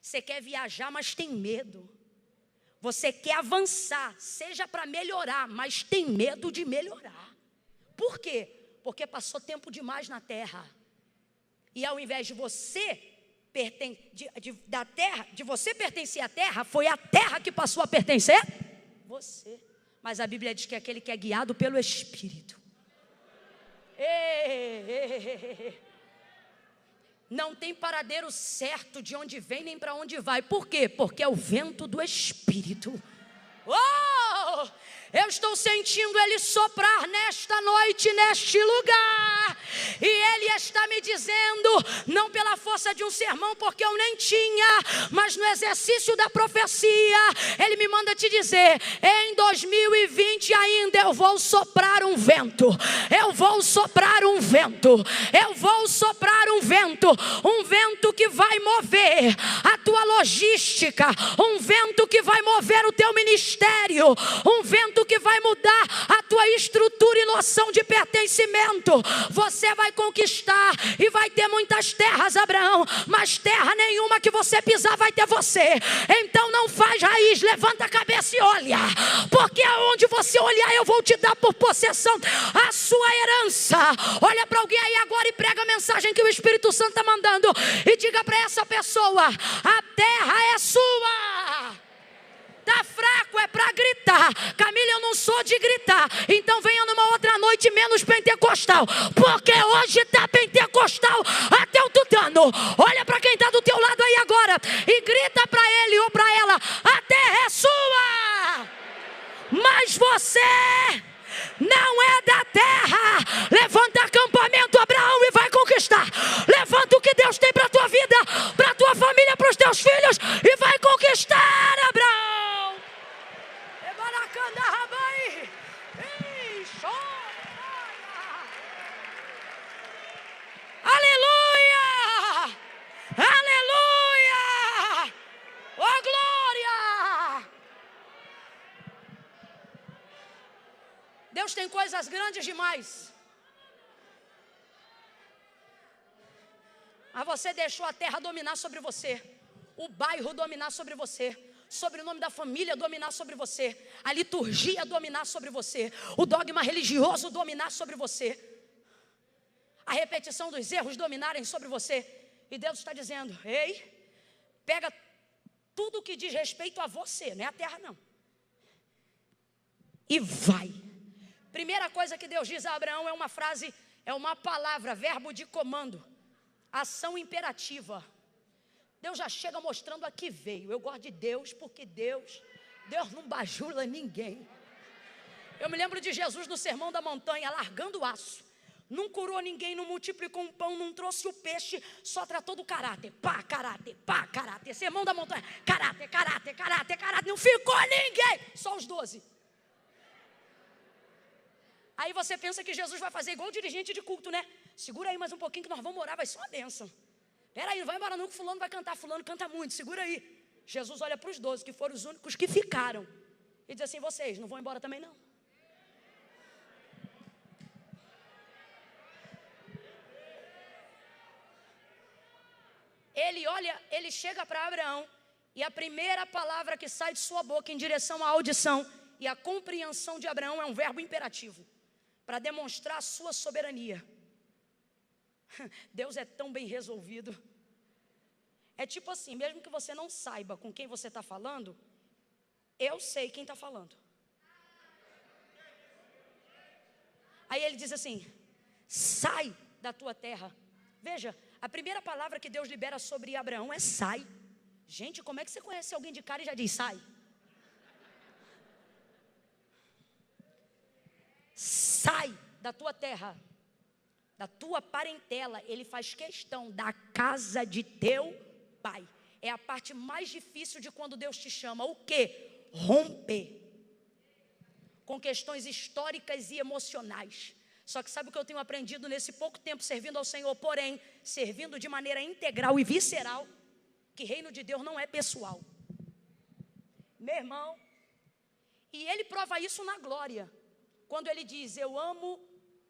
Você quer viajar, mas tem medo. Você quer avançar, seja para melhorar, mas tem medo de melhorar. Por quê? Porque passou tempo demais na terra. E ao invés de você você pertencer à terra, foi a terra que passou a pertencer a você. Mas a Bíblia diz que é aquele que é guiado pelo Espírito. Não tem paradeiro certo de onde vem nem para onde vai. Por quê? Porque é o vento do Espírito. Oh! Eu estou sentindo Ele soprar nesta noite, neste lugar. E Ele está me dizendo, não pela força de um sermão, porque eu nem tinha, mas no exercício da profecia, Ele me manda te dizer, em 2020 ainda eu vou soprar um vento. Eu vou soprar um vento. Eu vou soprar um vento. Um vento que vai mover a tua logística. Um vento que vai mover o teu ministério. Um vento que vai mudar a tua estrutura e noção de pertencimento. Você vai conquistar e vai ter muitas terras, Abraão, mas terra nenhuma que você pisar vai ter você. Então não faz raiz, levanta a cabeça e olha, porque aonde você olhar eu vou te dar por possessão a sua herança. Olha para alguém aí agora e prega a mensagem que o Espírito Santo está mandando e diga para essa pessoa, a terra é sua. Está fraco, é para gritar. Camila, eu não sou de gritar. Então venha numa outra noite menos pentecostal. Porque hoje está pentecostal até o tutano. Olha para quem está do teu lado aí agora e grita para ele ou para ela, a terra é sua, mas você não é da terra. Levanta acampamento, Abraão, e vai conquistar. Levanta o que Deus tem para a tua vida, para a tua família, para os teus teus filhos e vai conquistar, Abraão. Aleluia! Aleluia! Oh, glória! Deus tem coisas grandes demais. Mas você deixou a terra dominar sobre você, o bairro dominar sobre você, o sobrenome da família dominar sobre você, a liturgia dominar sobre você, o dogma religioso dominar sobre você, a repetição dos erros dominarem sobre você. E Deus está dizendo: ei, pega tudo que diz respeito a você, não é a terra não, e vai. Primeira coisa que Deus diz a Abraão é uma frase, é uma palavra, verbo de comando, ação imperativa. Deus já chega mostrando a que veio. Eu gosto de Deus porque Deus não bajula ninguém. Eu me lembro de Jesus no Sermão da Montanha, largando o aço. Não curou ninguém, não multiplicou um pão, não trouxe o peixe, só tratou do caráter. Pá, caráter, pá, caráter. Sermão da Montanha, caráter, caráter, caráter, caráter. Não ficou ninguém, só os 12. Aí você pensa que Jesus vai fazer igual o dirigente de culto, né? Segura aí mais um pouquinho que nós vamos orar, vai ser uma bênção. Espera aí, não vai embora não que fulano vai cantar, fulano canta muito, segura aí. Jesus olha para os 12, que foram os únicos que ficaram, e diz assim: vocês não vão embora também não? Ele olha, ele chega para Abraão, e a primeira palavra que sai de sua boca em direção à audição e à compreensão de Abraão é um verbo imperativo, para demonstrar a sua soberania. Deus é tão bem resolvido. É tipo assim, mesmo que você não saiba com quem você está falando, eu sei quem está falando. Aí ele diz assim: sai da tua terra. Veja, a primeira palavra que Deus libera sobre Abraão é sai. Gente, como é que você conhece alguém de cara e já diz sai? Sai da tua terra, da tua parentela. Ele faz questão da casa de teu pai. É a parte mais difícil de quando Deus te chama. O quê? Romper com questões históricas e emocionais. Só que sabe o que eu tenho aprendido nesse pouco tempo servindo ao Senhor? Porém, servindo de maneira integral e visceral, que reino de Deus não é pessoal. Meu irmão, e ele prova isso na glória, quando ele diz: eu amo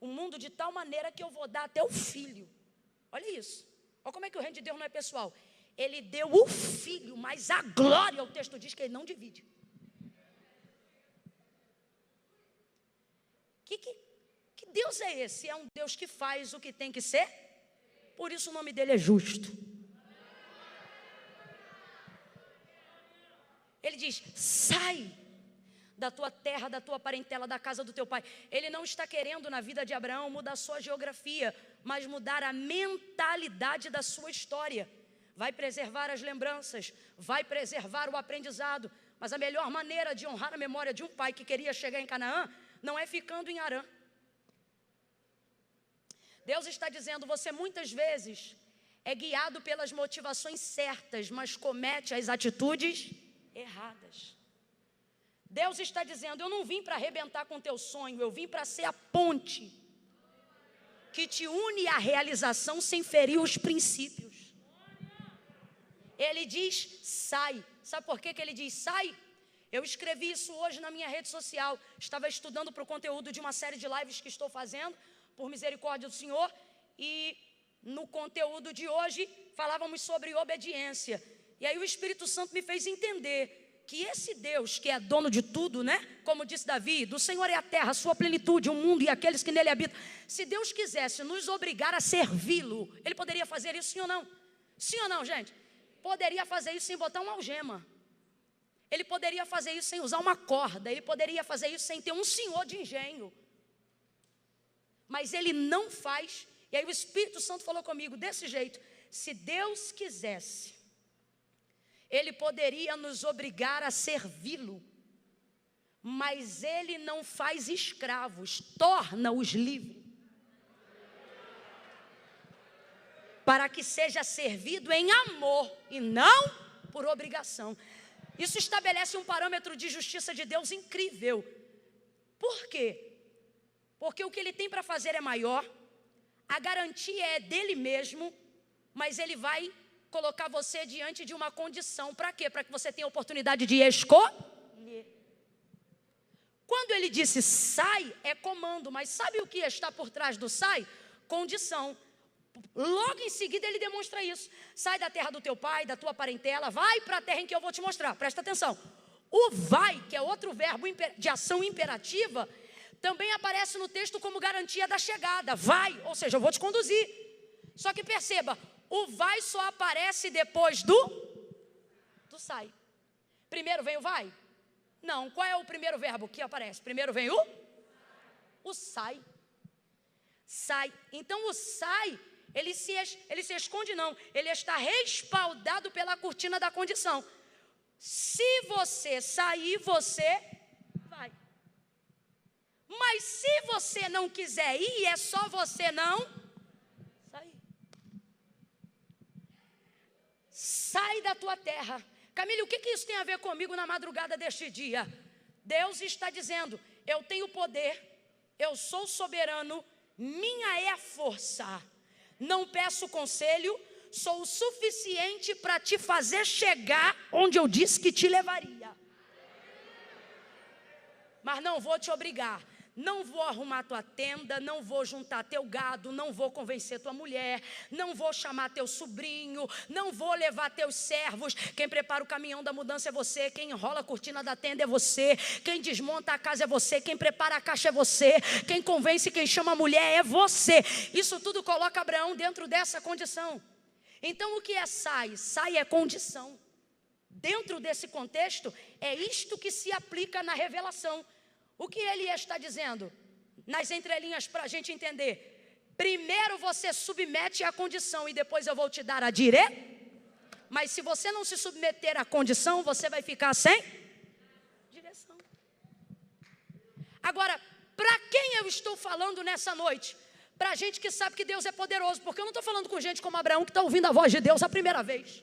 o mundo de tal maneira que eu vou dar até o filho. Olha isso, olha como é que o reino de Deus não é pessoal. Ele deu o filho, mas a glória, o texto diz que ele não divide. Que Deus é esse? É um Deus que faz o que tem que ser, por isso o nome dele é justo. Ele diz: sai da tua terra, da tua parentela, da casa do teu pai. Ele não está querendo na vida de Abraão mudar a sua geografia, mas mudar a mentalidade da sua história. Vai preservar as lembranças, vai preservar o aprendizado, mas a melhor maneira de honrar a memória de um pai que queria chegar em Canaã não é ficando em Harã. Deus está dizendo: você muitas vezes é guiado pelas motivações certas, mas comete as atitudes erradas. Deus está dizendo: eu não vim para arrebentar com teu sonho, eu vim para ser a ponte que te une à realização sem ferir os princípios. Ele diz: sai. Sabe por que ele diz sai? Eu escrevi isso hoje na minha rede social. Estava estudando para o conteúdo de uma série de lives que estou fazendo, por misericórdia do Senhor, e no conteúdo de hoje falávamos sobre obediência. E aí o Espírito Santo me fez entender que esse Deus que é dono de tudo, né? Como disse Davi, do Senhor é a terra, a sua plenitude, o mundo e aqueles que nele habitam. Se Deus quisesse nos obrigar a servi-lo, Ele poderia fazer isso, sim ou não? Sim ou não, gente? Poderia fazer isso sem botar uma algema. Ele poderia fazer isso sem usar uma corda. Ele poderia fazer isso sem ter um senhor de engenho. Mas Ele não faz. E aí o Espírito Santo falou comigo desse jeito: se Deus quisesse, Ele poderia nos obrigar a servi-lo, mas Ele não faz escravos, torna-os livres, para que seja servido em amor e não por obrigação. Isso estabelece um parâmetro de justiça de Deus incrível. Por quê? Porque o que ele tem para fazer é maior, a garantia é dele mesmo, mas ele vai colocar você diante de uma condição. Para quê? Para que você tenha a oportunidade de escolher. Quando ele disse sai, é comando, mas sabe o que está por trás do sai? Condição. Logo em seguida ele demonstra isso. Sai da terra do teu pai, da tua parentela, vai para a terra em que eu vou te mostrar. Presta atenção. O vai, que é outro verbo de ação imperativa, também aparece no texto como garantia da chegada. Vai, ou seja, eu vou te conduzir. Só que perceba, o vai só aparece depois do sai. Primeiro vem o vai? Não, qual é o primeiro verbo que aparece? Primeiro vem o sai. Sai. Então o sai, ele se esconde não, ele está respaldado pela cortina da condição. Se você sair, você vai. Mas se você não quiser ir, é só você não sair. Sai da tua terra. Camille, o que isso tem a ver comigo na madrugada deste dia? Deus está dizendo, eu tenho poder, eu sou soberano, minha é a força. Não peço conselho, sou o suficiente para te fazer chegar onde eu disse que te levaria. Mas não vou te obrigar. Não vou arrumar tua tenda, não vou juntar teu gado, não vou convencer tua mulher, não vou chamar teu sobrinho, não vou levar teus servos. Quem prepara o caminhão da mudança é você, quem enrola a cortina da tenda é você, quem desmonta a casa é você, quem prepara a caixa é você, quem convence, quem chama a mulher é você. Isso tudo coloca Abraão dentro dessa condição. Então o que é sai? Sai é condição. Dentro desse contexto, é isto que se aplica na revelação. O que ele está dizendo? Nas entrelinhas para a gente entender. Primeiro você submete à condição e depois eu vou te dar a direção. Mas se você não se submeter à condição, você vai ficar sem direção. Agora, para quem eu estou falando nessa noite? Para gente que sabe que Deus é poderoso. Porque eu não estou falando com gente como Abraão que está ouvindo a voz de Deus a primeira vez.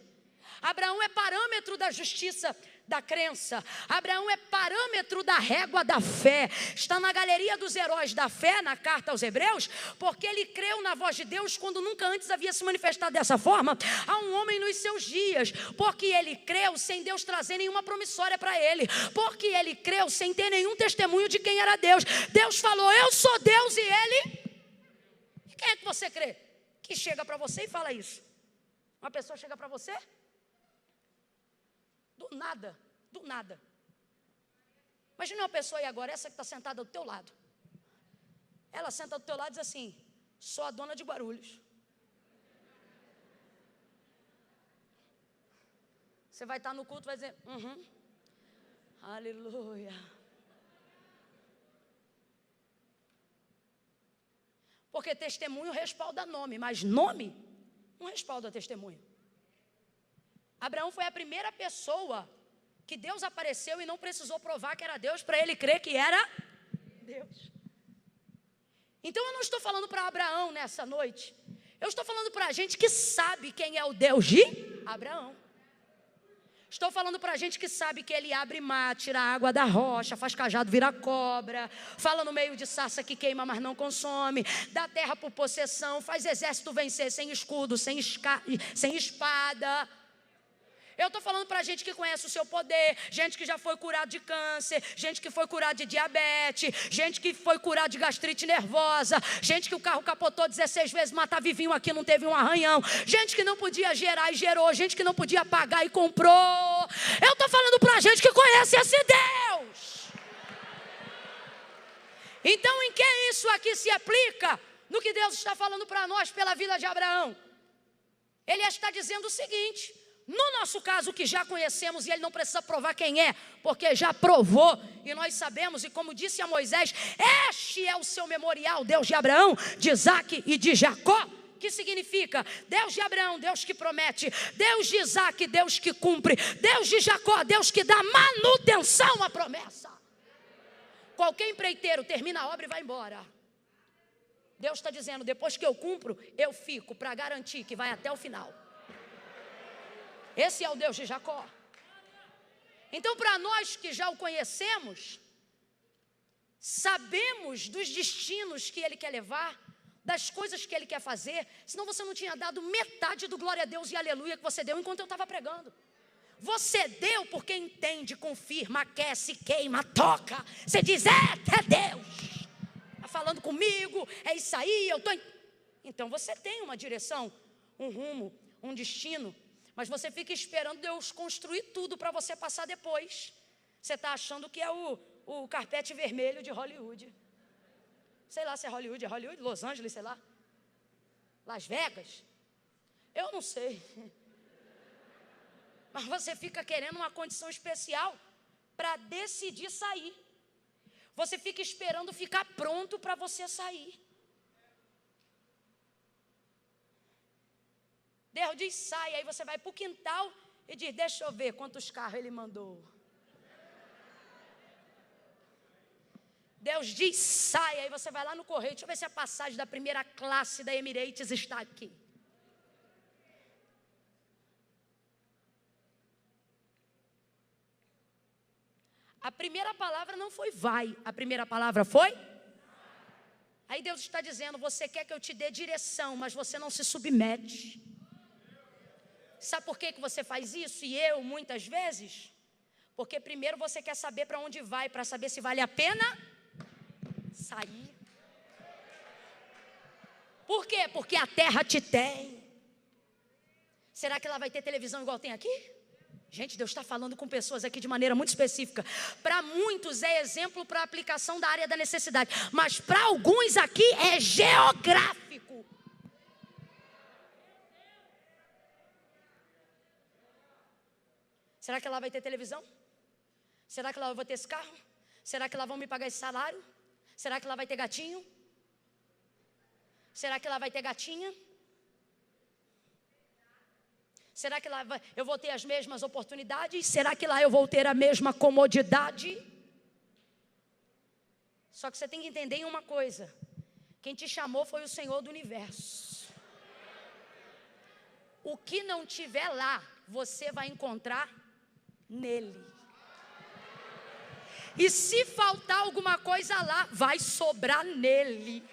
Abraão é parâmetro da justiça, da crença. Abraão é parâmetro da régua da fé. Está na galeria dos heróis da fé, na carta aos Hebreus, porque ele creu na voz de Deus quando nunca antes havia se manifestado dessa forma a um homem nos seus dias. Porque ele creu sem Deus trazer nenhuma promissória para ele. Porque ele creu sem ter nenhum testemunho de quem era Deus. Deus falou, eu sou Deus, e ele... E quem é que você crê? Que chega para você e fala isso. Uma pessoa chega para você... Do nada. Imagina uma pessoa aí agora, essa que está sentada do teu lado. Ela senta do teu lado e diz assim, sou a dona de Guarulhos. Você vai estar no culto e vai dizer, aleluia. Porque testemunho respalda nome, mas nome não respalda testemunho. Abraão foi a primeira pessoa que Deus apareceu e não precisou provar que era Deus para ele crer que era Deus. Então eu não estou falando para Abraão nessa noite. Eu estou falando para a gente que sabe quem é o Deus de Abraão. Estou falando para a gente que sabe que ele abre mar, tira a água da rocha, faz cajado virar cobra, fala no meio de sarça que queima, mas não consome, dá terra por possessão, faz exército vencer sem escudo, sem espada. Eu estou falando para gente que conhece o seu poder, gente que já foi curado de câncer, gente que foi curado de diabetes, gente que foi curado de gastrite nervosa, gente que o carro capotou 16 vezes, mas está vivinho aqui, não teve um arranhão, gente que não podia gerar e gerou, gente que não podia pagar e comprou. Eu estou falando para gente que conhece esse Deus. Então em que isso aqui se aplica? No que Deus está falando para nós pela vida de Abraão. Ele está dizendo o seguinte: no nosso caso, que já conhecemos, e ele não precisa provar quem é, porque já provou, e nós sabemos, e como disse a Moisés, este é o seu memorial, Deus de Abraão, de Isaque e de Jacó. Que significa? Deus de Abraão, Deus que promete, Deus de Isaque, Deus que cumpre, Deus de Jacó, Deus que dá manutenção à promessa. Qualquer empreiteiro termina a obra e vai embora. Deus está dizendo, depois que eu cumpro, eu fico para garantir que vai até o final. Esse é o Deus de Jacó. Então, para nós que já o conhecemos, sabemos dos destinos que Ele quer levar, das coisas que Ele quer fazer, senão você não tinha dado metade do glória a Deus e aleluia que você deu enquanto eu estava pregando. Você deu porque entende, confirma, aquece, queima, toca. Você diz, é Deus. Está falando comigo, é isso aí, eu estou... Então você tem uma direção, um rumo, um destino. Mas você fica esperando Deus construir tudo para você passar depois. Você está achando que é o carpete vermelho de Hollywood. Sei lá se é Hollywood, Los Angeles, sei lá. Las Vegas. Eu não sei. Mas você fica querendo uma condição especial para decidir sair. Você fica esperando ficar pronto para você sair. Deus diz, sai, aí você vai para o quintal e diz, deixa eu ver quantos carros Ele mandou. Deus diz, sai, aí você vai lá no correio, deixa eu ver se a passagem da primeira classe da Emirates está aqui. A primeira palavra não foi vai, a primeira palavra foi? Aí Deus está dizendo, você quer que eu te dê direção, mas você não se submete. Sabe por que você faz isso? E eu, muitas vezes? Porque primeiro você quer saber para onde vai, para saber se vale a pena sair. Por quê? Porque a terra te tem. Será que ela vai ter televisão igual tem aqui? Gente, Deus está falando com pessoas aqui de maneira muito específica. Para muitos é exemplo para a aplicação da área da necessidade. Mas para alguns aqui é geográfico. Será que lá vai ter televisão? Será que lá eu vou ter esse carro? Será que lá vão me pagar esse salário? Será que lá vai ter gatinho? Será que lá vai ter gatinha? Será que lá eu vou ter as mesmas oportunidades? Será que lá eu vou ter a mesma comodidade? Só que você tem que entender em uma coisa. Quem te chamou foi o Senhor do Universo. O que não tiver lá, você vai encontrar nele. E se faltar alguma coisa lá, vai sobrar nele.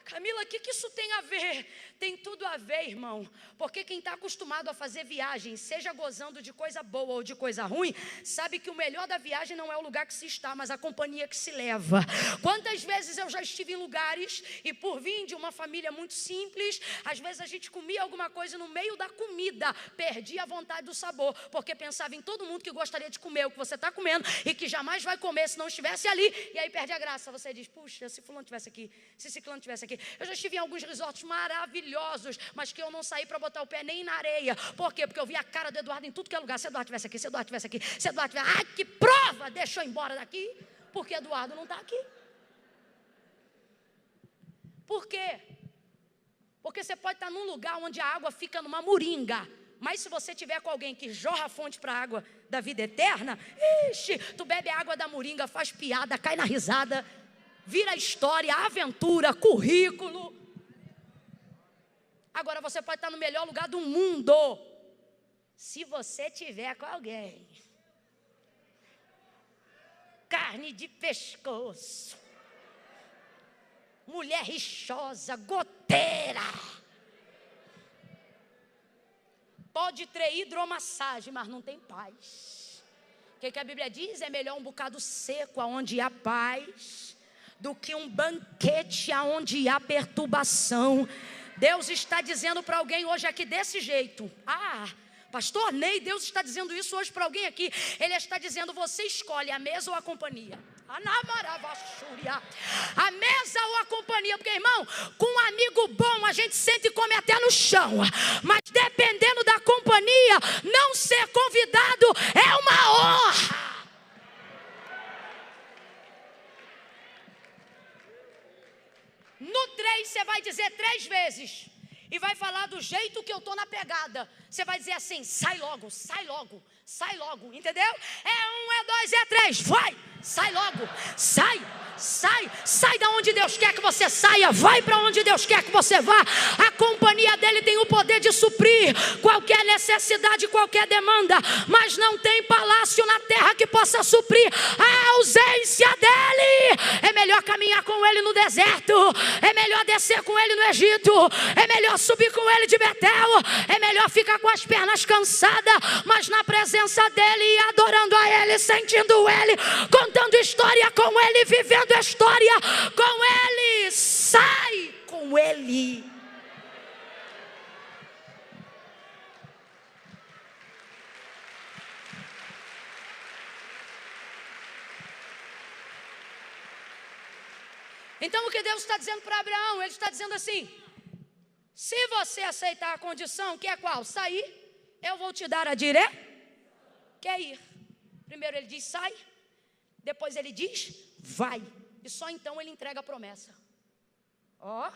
Camila, o que isso tem a ver? Tem tudo a ver, irmão. Porque quem está acostumado a fazer viagem, seja gozando de coisa boa ou de coisa ruim, sabe que o melhor da viagem não é o lugar que se está, mas a companhia que se leva. Quantas vezes eu já estive em lugares e por vir de uma família muito simples, às vezes a gente comia alguma coisa no meio da comida, perdia a vontade do sabor, porque pensava em todo mundo que gostaria de comer o que você está comendo e que jamais vai comer se não estivesse ali, e aí perde a graça. Você diz, puxa, se fulano estivesse aqui, se ciclano estivesse aqui. Eu já estive em alguns resorts maravilhosos, mas que eu não saí para botar o pé nem na areia. Por quê? Porque eu vi a cara do Eduardo em tudo que é lugar. Se Eduardo estivesse aqui, se Eduardo estivesse aqui, se Eduardo estivesse... Ai, que prova! Deixou embora daqui, porque Eduardo não está aqui. Por quê? Porque você pode estar num lugar onde a água fica numa moringa, mas se você tiver com alguém que jorra a fonte para a água da vida eterna, ixi, tu bebe a água da moringa, faz piada, cai na risada, vira história, aventura, currículo. Agora você pode estar no melhor lugar do mundo, se você tiver com alguém. Carne de pescoço, mulher rixosa, goteira. Pode ter hidromassagem, mas não tem paz. O que a Bíblia diz? É melhor um bocado seco aonde há paz do que um banquete aonde há perturbação. Deus está dizendo para alguém hoje aqui desse jeito. Pastor Ney, Deus está dizendo isso hoje para alguém aqui. Ele está dizendo, você escolhe a mesa ou a companhia. A mesa ou a companhia. Porque, irmão, com um amigo bom a gente senta e come até no chão. Mas dependendo da companhia, não ser convidado é uma honra. No 3 você vai dizer 3 vezes. E vai falar do jeito que eu estou na pegada. Você vai dizer assim, sai logo, sai logo, sai logo. Entendeu? É 1, é 2, é 3, vai, Sai logo, sai. Sai da onde Deus quer que você saia, vai para onde Deus quer que você vá. A companhia dele tem o poder de suprir qualquer necessidade, qualquer demanda, mas não tem palácio na terra que possa suprir a ausência dele. É melhor caminhar com ele no deserto, é melhor descer com ele no Egito, é melhor subir com ele de Betel, é melhor ficar com as pernas cansadas, mas na presença dele e adorando a ele, sentindo ele, contando história com ele, vivendo a história com ele. Sai com ele. Então o que Deus está dizendo para Abraão? Ele está dizendo assim: se você aceitar a condição, que é qual? Sair, eu vou te dar a direção. Quer ir? Primeiro ele diz sai, depois ele diz vai. E só então ele entrega a promessa. Ó.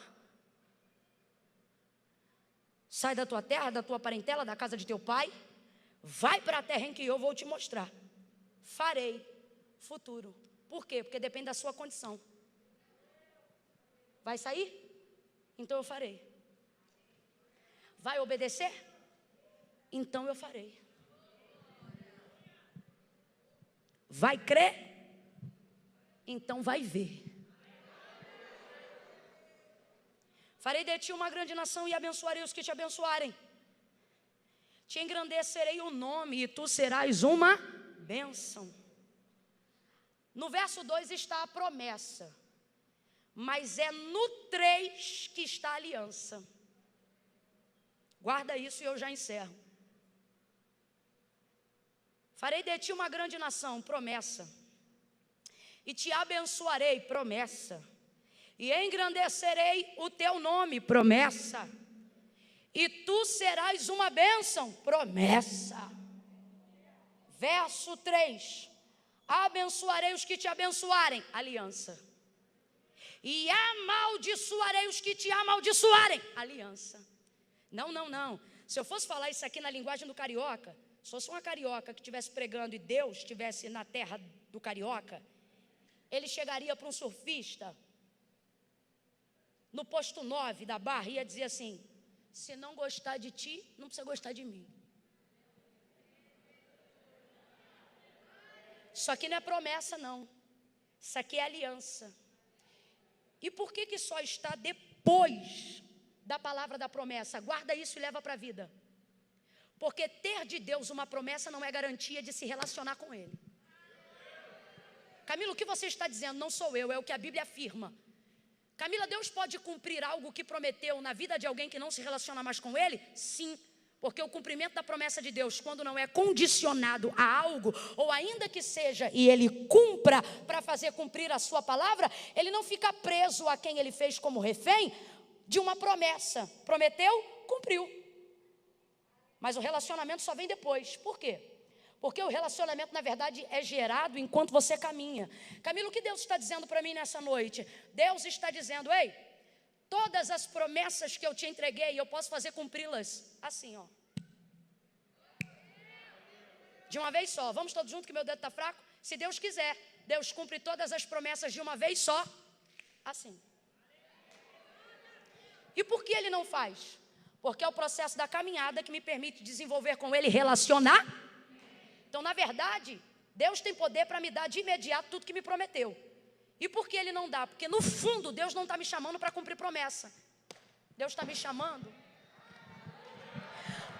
Sai da tua terra, da tua parentela, da casa de teu pai. Vai para a terra em que eu vou te mostrar. Farei. Futuro. Por quê? Porque depende da sua condição. Vai sair? Então eu farei. Vai obedecer? Então eu farei. Vai crer? Então vai ver. Farei de ti uma grande nação e abençoarei os que te abençoarem. Te engrandecerei o nome e tu serás uma bênção. No verso 2 está a promessa, mas é no 3 que está a aliança. Guarda isso e eu já encerro. Farei de ti uma grande nação, promessa. E te abençoarei, promessa. E engrandecerei o teu nome, promessa. E tu serás uma bênção, promessa. Verso 3. Abençoarei os que te abençoarem, aliança. E amaldiçoarei os que te amaldiçoarem, aliança. Não. Se eu fosse falar isso aqui na linguagem do carioca, se fosse uma carioca que estivesse pregando e Deus estivesse na terra do carioca, ele chegaria para um surfista no posto 9 da Barra e ia dizer assim: se não gostar de ti, não precisa gostar de mim. Isso aqui não é promessa, não. Isso aqui é aliança. E por que só está depois da palavra da promessa? Guarda isso e leva para a vida. Porque ter de Deus uma promessa não é garantia de se relacionar com Ele. Camila, o que você está dizendo? Não sou eu, é o que a Bíblia afirma. Camila, Deus pode cumprir algo que prometeu na vida de alguém que não se relaciona mais com Ele? Sim, porque o cumprimento da promessa de Deus, quando não é condicionado a algo, ou ainda que seja, e Ele cumpra para fazer cumprir a sua palavra, Ele não fica preso a quem Ele fez como refém de uma promessa. Prometeu, cumpriu. Mas o relacionamento só vem depois. Por quê? Porque o relacionamento, na verdade, é gerado enquanto você caminha. Camila, o que Deus está dizendo para mim nessa noite? Deus está dizendo: ei, todas as promessas que eu te entreguei, eu posso fazer cumpri-las assim, ó. De uma vez só. Vamos todos juntos que meu dedo está fraco? Se Deus quiser, Deus cumpre todas as promessas de uma vez só, assim. E por que Ele não faz? Porque é o processo da caminhada que me permite desenvolver com Ele, relacionar. Então, na verdade, Deus tem poder para me dar de imediato tudo que me prometeu. E por que Ele não dá? Porque no fundo, Deus não está me chamando para cumprir promessa. Deus está me chamando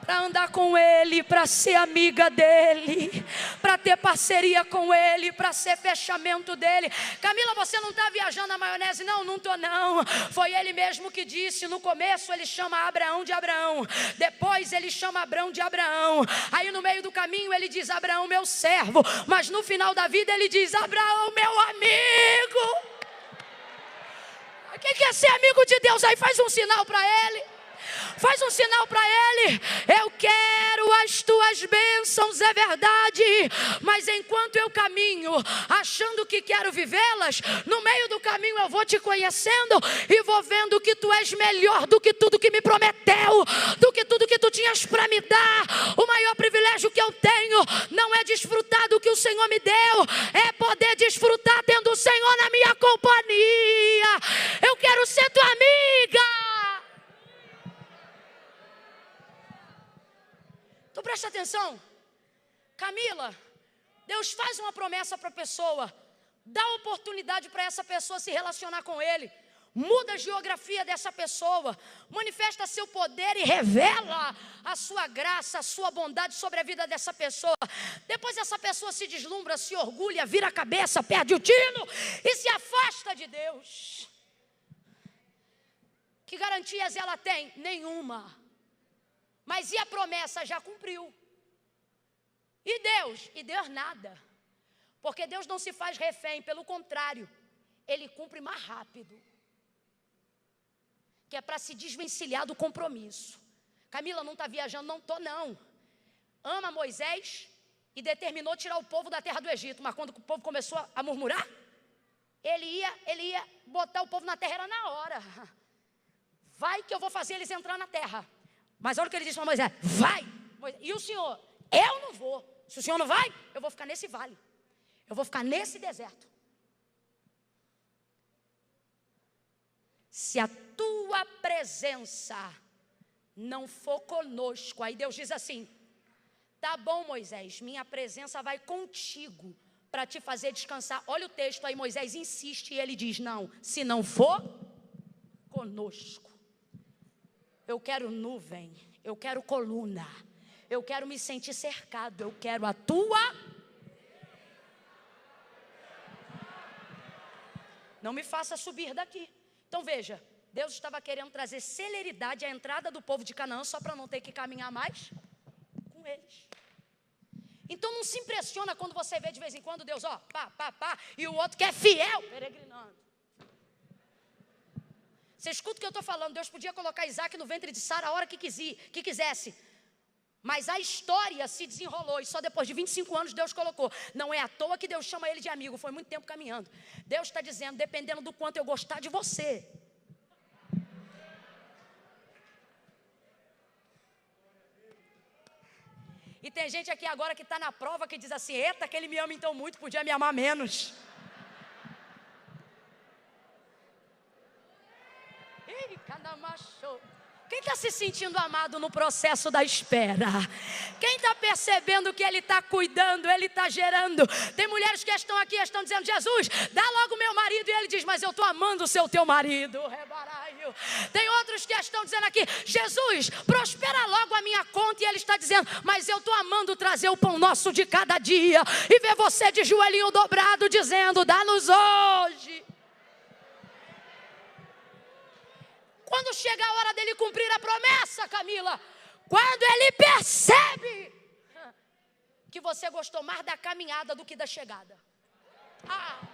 para andar com Ele, para ser amiga dEle, para ter parceria com Ele, para ser fechamento dEle. Camila, você não está viajando na maionese? Não estou não. Foi Ele mesmo que disse. No começo Ele chama Abraão de Abraão, depois Ele chama Abrão de Abraão, aí no meio do caminho Ele diz Abraão meu servo, mas no final da vida Ele diz Abraão meu amigo. Quem quer ser amigo de Deus aí faz um sinal para Ele. Faz um sinal para ele. Eu quero as tuas bênçãos, é verdade, mas enquanto eu caminho, achando que quero vivê-las, no meio do caminho eu vou te conhecendo e vou vendo que tu és melhor do que tudo que me prometeu, do que tudo que tu tinhas para me dar. O maior privilégio que eu tenho não é desfrutar do que o Senhor me deu, é poder desfrutar tendo o Senhor na minha companhia. Eu quero ser tua amiga. Tu presta atenção? Camila, Deus faz uma promessa para a pessoa, dá oportunidade para essa pessoa se relacionar com Ele, muda a geografia dessa pessoa, manifesta seu poder e revela a sua graça, a sua bondade sobre a vida dessa pessoa. Depois essa pessoa se deslumbra, se orgulha, vira a cabeça, perde o tino e se afasta de Deus. Que garantias ela tem? Nenhuma. Mas e a promessa? Já cumpriu. E Deus nada. Porque Deus não se faz refém, pelo contrário, Ele cumpre mais rápido. Que é para se desvencilhar do compromisso. Camila, não está viajando? Não estou não. Ama Moisés e determinou tirar o povo da terra do Egito. Mas quando o povo começou a murmurar, ele ia botar o povo na terra, era na hora. Vai que eu vou fazer eles entrar na terra. Mas olha o que ele disse para Moisés: vai. E o Senhor? Eu não vou. Se o Senhor não vai, eu vou ficar nesse vale. Eu vou ficar nesse deserto. Se a tua presença não for conosco, aí Deus diz assim: tá bom, Moisés, minha presença vai contigo para te fazer descansar. Olha o texto aí, Moisés insiste e ele diz: não, se não for conosco, eu quero nuvem, eu quero coluna, eu quero me sentir cercado, eu quero a tua. Não me faça subir daqui. Então veja, Deus estava querendo trazer celeridade à entrada do povo de Canaã, só para não ter que caminhar mais com eles. Então não se impressiona quando você vê de vez em quando Deus, ó, pá, e o outro que é fiel, peregrinando. Você escuta o que eu estou falando? Deus podia colocar Isaac no ventre de Sara a hora que quisesse. Mas a história se desenrolou e só depois de 25 anos Deus colocou. Não é à toa que Deus chama ele de amigo, foi muito tempo caminhando. Deus está dizendo, dependendo do quanto eu gostar de você. E tem gente aqui agora que está na prova que diz assim: eita, que ele me ama então muito, podia me amar menos. Quem está se sentindo amado no processo da espera? Quem está percebendo que Ele está cuidando, Ele está gerando? Tem mulheres que estão aqui, estão dizendo: Jesus, dá logo meu marido. E Ele diz: mas eu estou amando o seu teu marido. Tem outros que estão dizendo aqui: Jesus, prospera logo a minha conta. E Ele está dizendo: mas eu estou amando trazer o pão nosso de cada dia. E ver você de joelhinho dobrado dizendo: dá-nos hoje. Quando chega a hora dele cumprir a promessa, Camila, quando ele percebe que você gostou mais da caminhada do que da chegada. Não.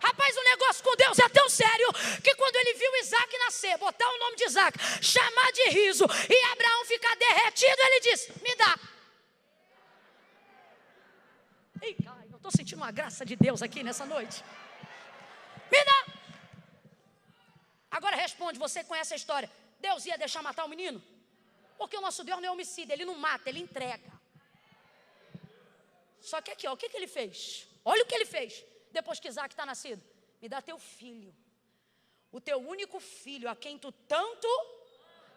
Rapaz, o negócio com Deus é tão sério que quando ele viu Isaac nascer, botar o nome de Isaac, chamar de riso e Abraão ficar derretido, ele disse: me dá. Ei, cara, eu estou sentindo uma graça de Deus aqui nessa noite. Me dá. Agora responde, você conhece a história. Deus ia deixar matar o menino? Porque o nosso Deus não é homicida, Ele não mata, Ele entrega. Só que aqui, ó, o que ele fez? Olha o que ele fez depois que Isaac está nascido. Me dá teu filho, o teu único filho, a quem tu tanto...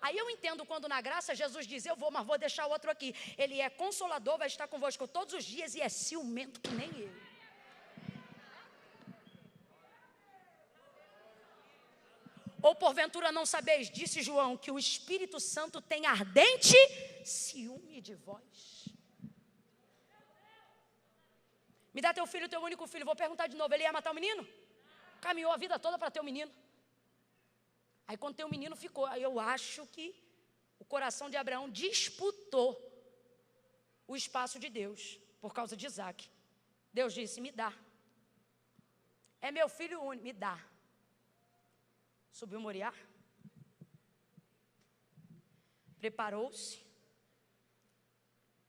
Aí eu entendo quando na graça Jesus diz: eu vou, mas vou deixar o outro aqui. Ele é consolador, vai estar convosco todos os dias e é ciumento que nem eu. Ou porventura não sabeis, disse João, que o Espírito Santo tem ardente ciúme de vós. Me dá teu filho, teu único filho. Vou perguntar de novo, ele ia matar o menino? Caminhou a vida toda para ter o menino. Aí quando tem o menino ficou. Aí eu acho que o coração de Abraão disputou o espaço de Deus por causa de Isaac. Deus disse: me dá. É meu filho único, me dá. Subiu Moriá, preparou-se,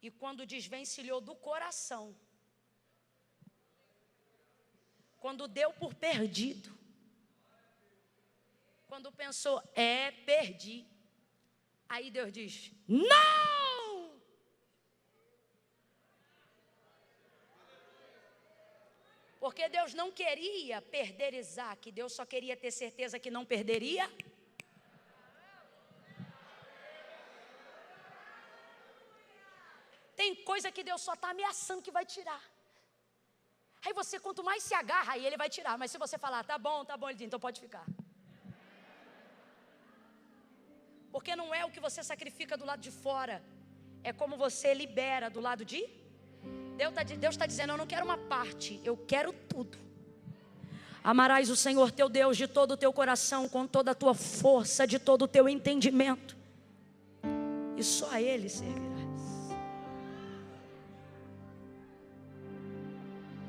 e quando desvencilhou do coração, quando deu por perdido, quando pensou, perdi, aí Deus diz, não! Porque Deus não queria perder Isaac, Deus só queria ter certeza que não perderia. Tem coisa que Deus só está ameaçando que vai tirar. Aí você, quanto mais se agarra, aí Ele vai tirar. Mas se você falar, tá bom, Ele diz, então pode ficar. Porque não é o que você sacrifica do lado de fora, é como você libera do lado de... Deus está dizendo, eu não quero uma parte, eu quero tudo. Amarás o Senhor teu Deus de todo o teu coração, com toda a tua força, de todo o teu entendimento, e só a Ele servirás.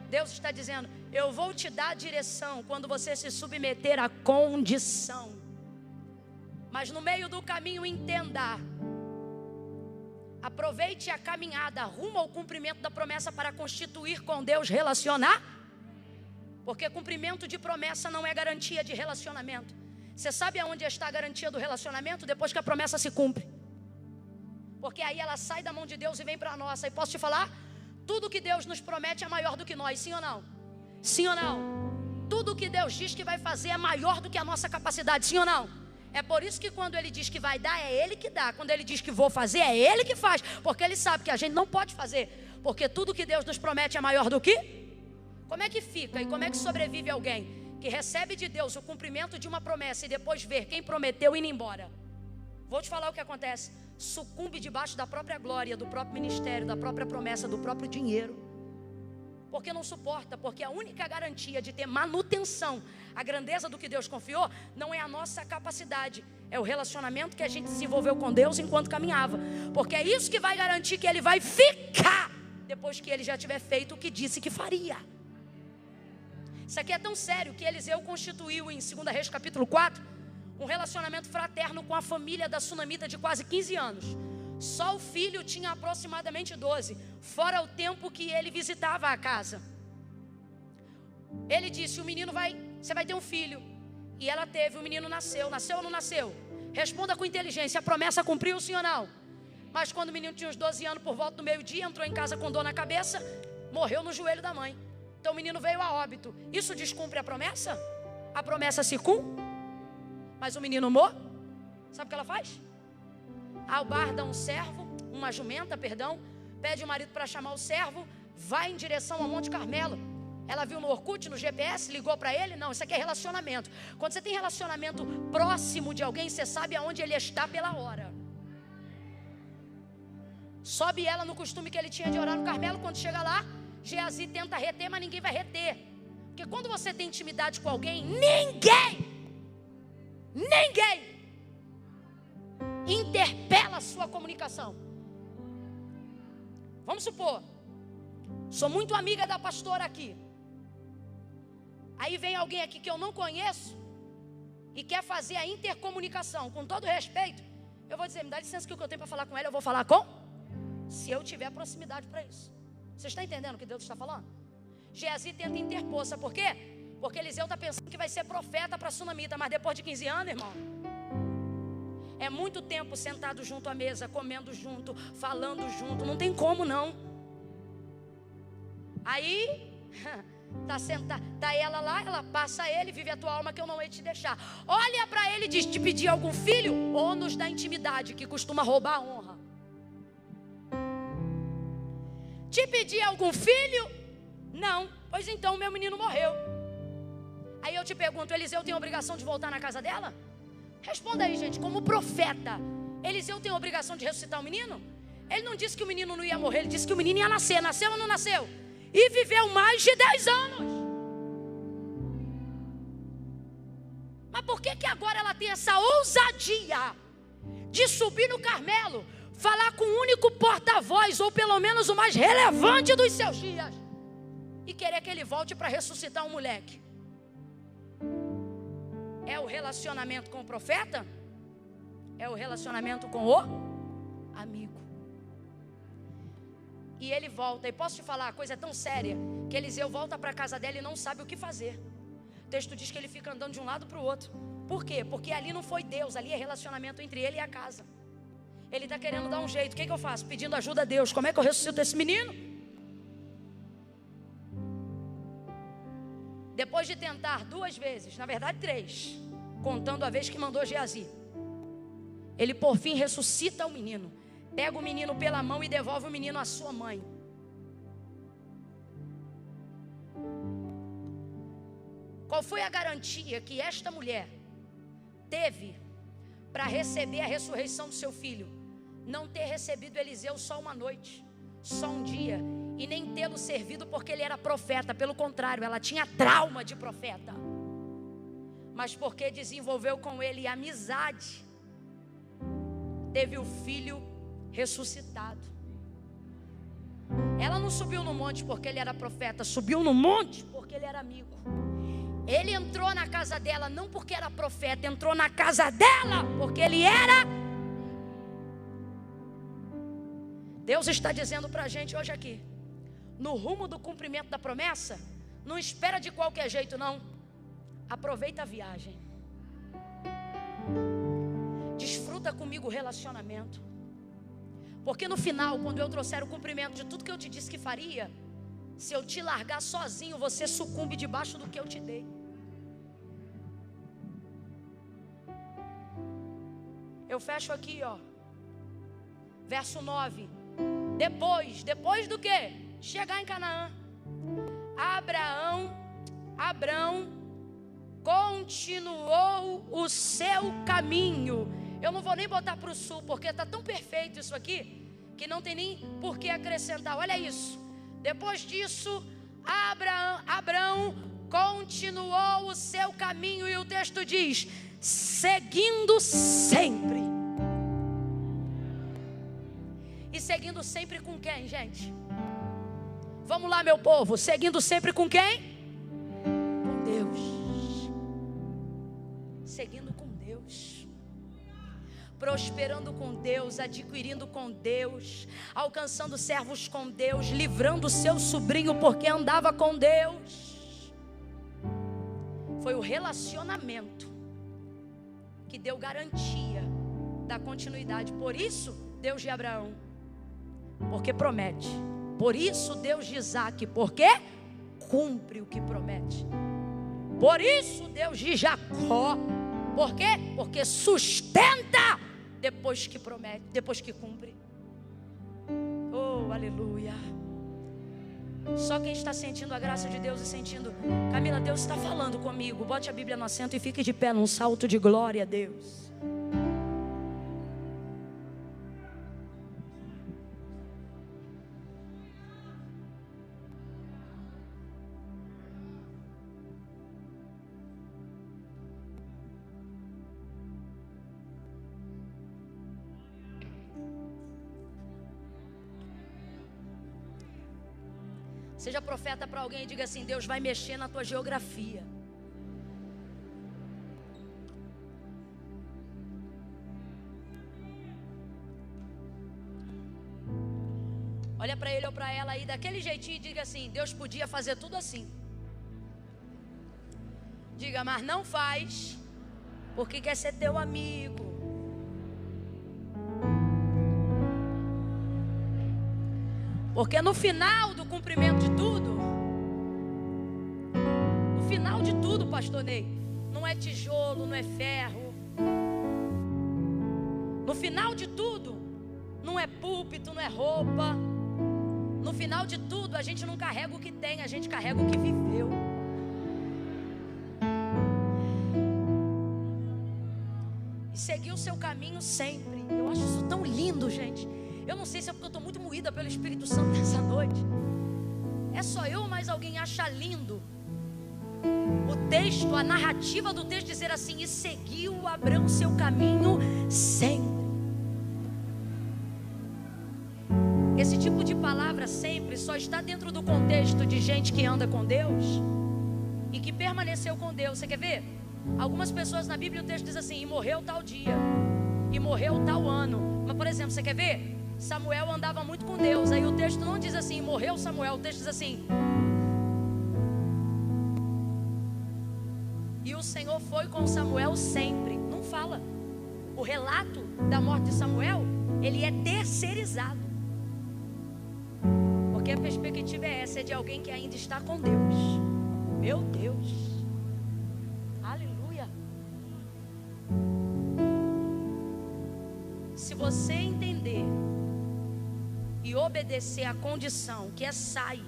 Deus está dizendo, eu vou te dar a direção quando você se submeter à condição. Mas no meio do caminho entenda, aproveite a caminhada rumo ao cumprimento da promessa para constituir com Deus relacionar. Porque cumprimento de promessa não é garantia de relacionamento. Você sabe aonde está a garantia do relacionamento? Depois que a promessa se cumpre. Porque aí ela sai da mão de Deus e vem para a nossa. E posso te falar? Tudo que Deus nos promete é maior do que nós, sim ou não? Sim ou não? Tudo que Deus diz que vai fazer é maior do que a nossa capacidade, sim ou não? É por isso que quando Ele diz que vai dar, é Ele que dá. Quando Ele diz que vou fazer, é Ele que faz. Porque Ele sabe que a gente não pode fazer. Porque tudo que Deus nos promete é maior do que? Como é que fica e como é que sobrevive alguém que recebe de Deus o cumprimento de uma promessa e depois ver quem prometeu indo embora? Vou te falar o que acontece. Sucumbe debaixo da própria glória, do próprio ministério, da própria promessa, do próprio dinheiro. Porque não suporta, porque a única garantia de ter manutenção, a grandeza do que Deus confiou, não é a nossa capacidade, é o relacionamento que a gente desenvolveu com Deus enquanto caminhava. Porque é isso que vai garantir que Ele vai ficar depois que Ele já tiver feito o que disse que faria. Isso aqui é tão sério que Eliseu constituiu em 2 Reis capítulo 4 um relacionamento fraterno com a família da sunamita de quase 15 anos. Só o filho tinha aproximadamente 12, fora o tempo que ele visitava a casa. Ele disse, você vai ter um filho. E ela teve, o menino nasceu. Nasceu ou não nasceu? Responda com inteligência, a promessa cumpriu, sim ou não? Mas quando o menino tinha uns 12 anos, por volta do meio-dia, entrou em casa com dor na cabeça, morreu no joelho da mãe. Então o menino veio a óbito. Isso descumpre a promessa? A promessa se cumpre? Mas o menino morre. Sabe o que ela faz? Albarda uma jumenta, pede o marido para chamar o servo, vai em direção ao Monte Carmelo. Ela viu no Orkut, no GPS, ligou para ele. Não, isso aqui é relacionamento. Quando você tem relacionamento próximo de alguém, você sabe aonde ele está pela hora. Sobe ela no costume que ele tinha de orar no Carmelo. Quando chega lá, Geazi tenta reter, mas ninguém vai reter. Porque quando você tem intimidade com alguém, ninguém interpela a sua comunicação. Vamos supor, sou muito amiga da pastora aqui. Aí vem alguém aqui que eu não conheço e quer fazer a intercomunicação. Com todo respeito, eu vou dizer, me dá licença que o que eu tenho para falar com ela, eu vou falar com? Se eu tiver proximidade para isso. Você está entendendo o que Deus está falando? Geazi tenta interpor, sabe por quê? Porque Eliseu está pensando que vai ser profeta para a sunamita, mas depois de 15 anos, irmão, é muito tempo sentado junto à mesa, comendo junto, falando junto, não tem como não. Aí, tá ela lá, ela passa a ele, vive a tua alma que eu não hei de te deixar. Olha para ele e diz, te pedir algum filho? Ônus da intimidade, que costuma roubar a honra. Te pedir algum filho? Não, pois então meu menino morreu. Aí eu te pergunto, Eliseu tem a obrigação de voltar na casa dela? Responda aí, gente, como profeta, Eliseu tem a obrigação de ressuscitar o menino? Ele não disse que o menino não ia morrer, ele disse que o menino ia nascer. Nasceu ou não nasceu? E viveu mais de 10 anos. Mas por que agora ela tem essa ousadia de subir no Carmelo, falar com o único porta-voz, ou pelo menos o mais relevante dos seus dias, e querer que ele volte para ressuscitar um moleque? É o relacionamento com o profeta? É o relacionamento com o amigo. E ele volta, e posso te falar, a coisa é tão séria, que Eliseu volta para a casa dela e não sabe o que fazer. O texto diz que ele fica andando de um lado para o outro. Por quê? Porque ali não foi Deus, ali é relacionamento entre ele e a casa. Ele está querendo dar um jeito, o que eu faço? Pedindo ajuda a Deus, como é que eu ressuscito esse menino? Depois de tentar 2 vezes, na verdade 3, contando a vez que mandou Geazi, ele por fim ressuscita o menino, pega o menino pela mão e devolve o menino à sua mãe. Qual foi a garantia que esta mulher teve para receber a ressurreição do seu filho? Não ter recebido Eliseu só uma noite, só um dia, e nem tê-lo servido porque ele era profeta. Pelo contrário, ela tinha trauma de profeta, mas porque desenvolveu com ele amizade, teve o filho ressuscitado. Ela não subiu no monte porque ele era profeta, subiu no monte porque ele era amigo. Ele entrou na casa dela não porque era profeta, entrou na casa dela porque ele era. Deus está dizendo para a gente hoje aqui, no rumo do cumprimento da promessa, não espera de qualquer jeito não, aproveita a viagem, desfruta comigo o relacionamento, porque no final, quando eu trouxer o cumprimento de tudo que eu te disse que faria, se eu te largar sozinho, você sucumbe debaixo do que eu te dei. Eu fecho aqui, ó, verso 9. Depois do que? Chegar em Canaã, Abrão continuou o seu caminho. Eu não vou nem botar para o sul, porque está tão perfeito isso aqui, que não tem nem por que acrescentar. Olha isso. Depois disso, Abrão continuou o seu caminho, e o texto diz, seguindo sempre. E seguindo sempre com quem, gente? Vamos lá, meu povo, seguindo sempre com quem? Com Deus. Seguindo com Deus, prosperando com Deus, adquirindo com Deus, alcançando servos com Deus, livrando seu sobrinho porque andava com Deus. Foi o relacionamento que deu garantia da continuidade. Por isso, Deus de Abraão, porque promete. Por isso, Deus de Isaac, porque cumpre o que promete. Por isso, Deus de Jacó, por quê? Porque sustenta depois que promete, depois que cumpre. Oh, aleluia. Só quem está sentindo a graça de Deus e sentindo, Camila, Deus está falando comigo, bote a Bíblia no assento e fique de pé num salto de glória a Deus. Seja profeta para alguém e diga assim, Deus vai mexer na tua geografia. Olha para ele ou para ela aí daquele jeitinho e diga assim, Deus podia fazer tudo assim. Diga, mas não faz, porque quer ser teu amigo. Porque no final do cumprimento de tudo, no final de tudo, pastor Ney, não é tijolo, não é ferro. No final de tudo, não é púlpito, não é roupa. No final de tudo, a gente não carrega o que tem, a gente carrega o que viveu. E seguir o seu caminho sempre. Eu acho isso tão lindo, gente. Eu não sei se é porque eu estou muito moída pelo Espírito Santo nessa noite. É só eu ou mais alguém acha lindo o texto, a narrativa do texto dizer assim, e seguiu Abrão seu caminho sempre. Esse tipo de palavra sempre só está dentro do contexto de gente que anda com Deus e que permaneceu com Deus. Você quer ver? Algumas pessoas na Bíblia o texto diz assim, e morreu tal dia. e morreu tal ano. Mas, por exemplo, você quer ver? Samuel andava muito com Deus. Aí o texto não diz assim, morreu Samuel. O texto diz assim: e o Senhor foi com Samuel sempre. Não fala. O relato da morte de Samuel, ele é terceirizado. Porque a perspectiva é essa, é de alguém que ainda está com Deus. Meu Deus. Aleluia. Se você entender e obedecer a condição que é sair,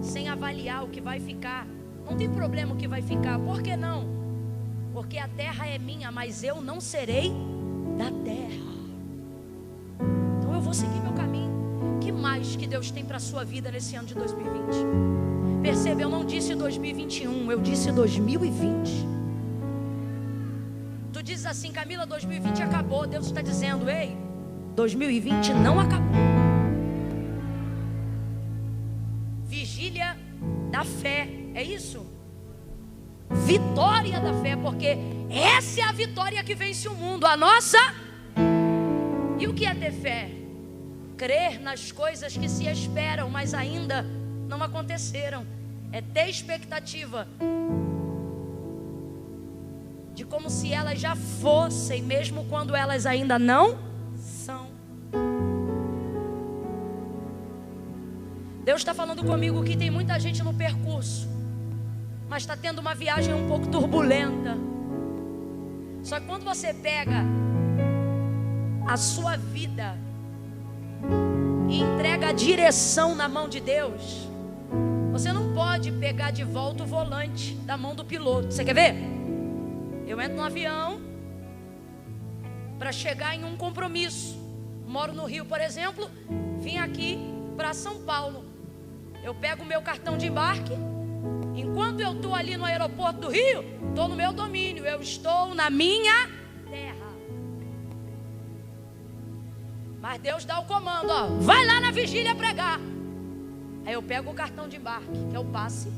sem avaliar o que vai ficar, não tem problema o que vai ficar. Por que não? Porque a terra é minha, mas eu não serei da terra. Então eu vou seguir meu caminho. Que mais que Deus tem para a sua vida nesse ano de 2020? Perceba, eu não disse 2021, eu disse 2020. Tu dizes assim, Camila, 2020 acabou. Deus está dizendo, ei, 2020 não acabou. Vigília da fé, é isso? Vitória da fé, porque essa é a vitória que vence o mundo, a nossa. E o que é ter fé? Crer nas coisas que se esperam, mas ainda não aconteceram. É ter expectativa de como se elas já fossem, mesmo quando elas ainda não são. Deus está falando comigo que tem muita gente no percurso, mas está tendo uma viagem um pouco turbulenta. Só que quando você pega a sua vida e entrega a direção na mão de Deus, você não pode pegar de volta o volante da mão do piloto. Você quer ver? Eu entro no avião para chegar em um compromisso. Moro no Rio, por exemplo, vim aqui para São Paulo. Eu pego o meu cartão de embarque. Enquanto eu estou ali no aeroporto do Rio, estou no meu domínio, eu estou na minha terra. Mas Deus dá o comando, ó, vai lá na vigília pregar. Aí eu pego o cartão de embarque, que é o passe,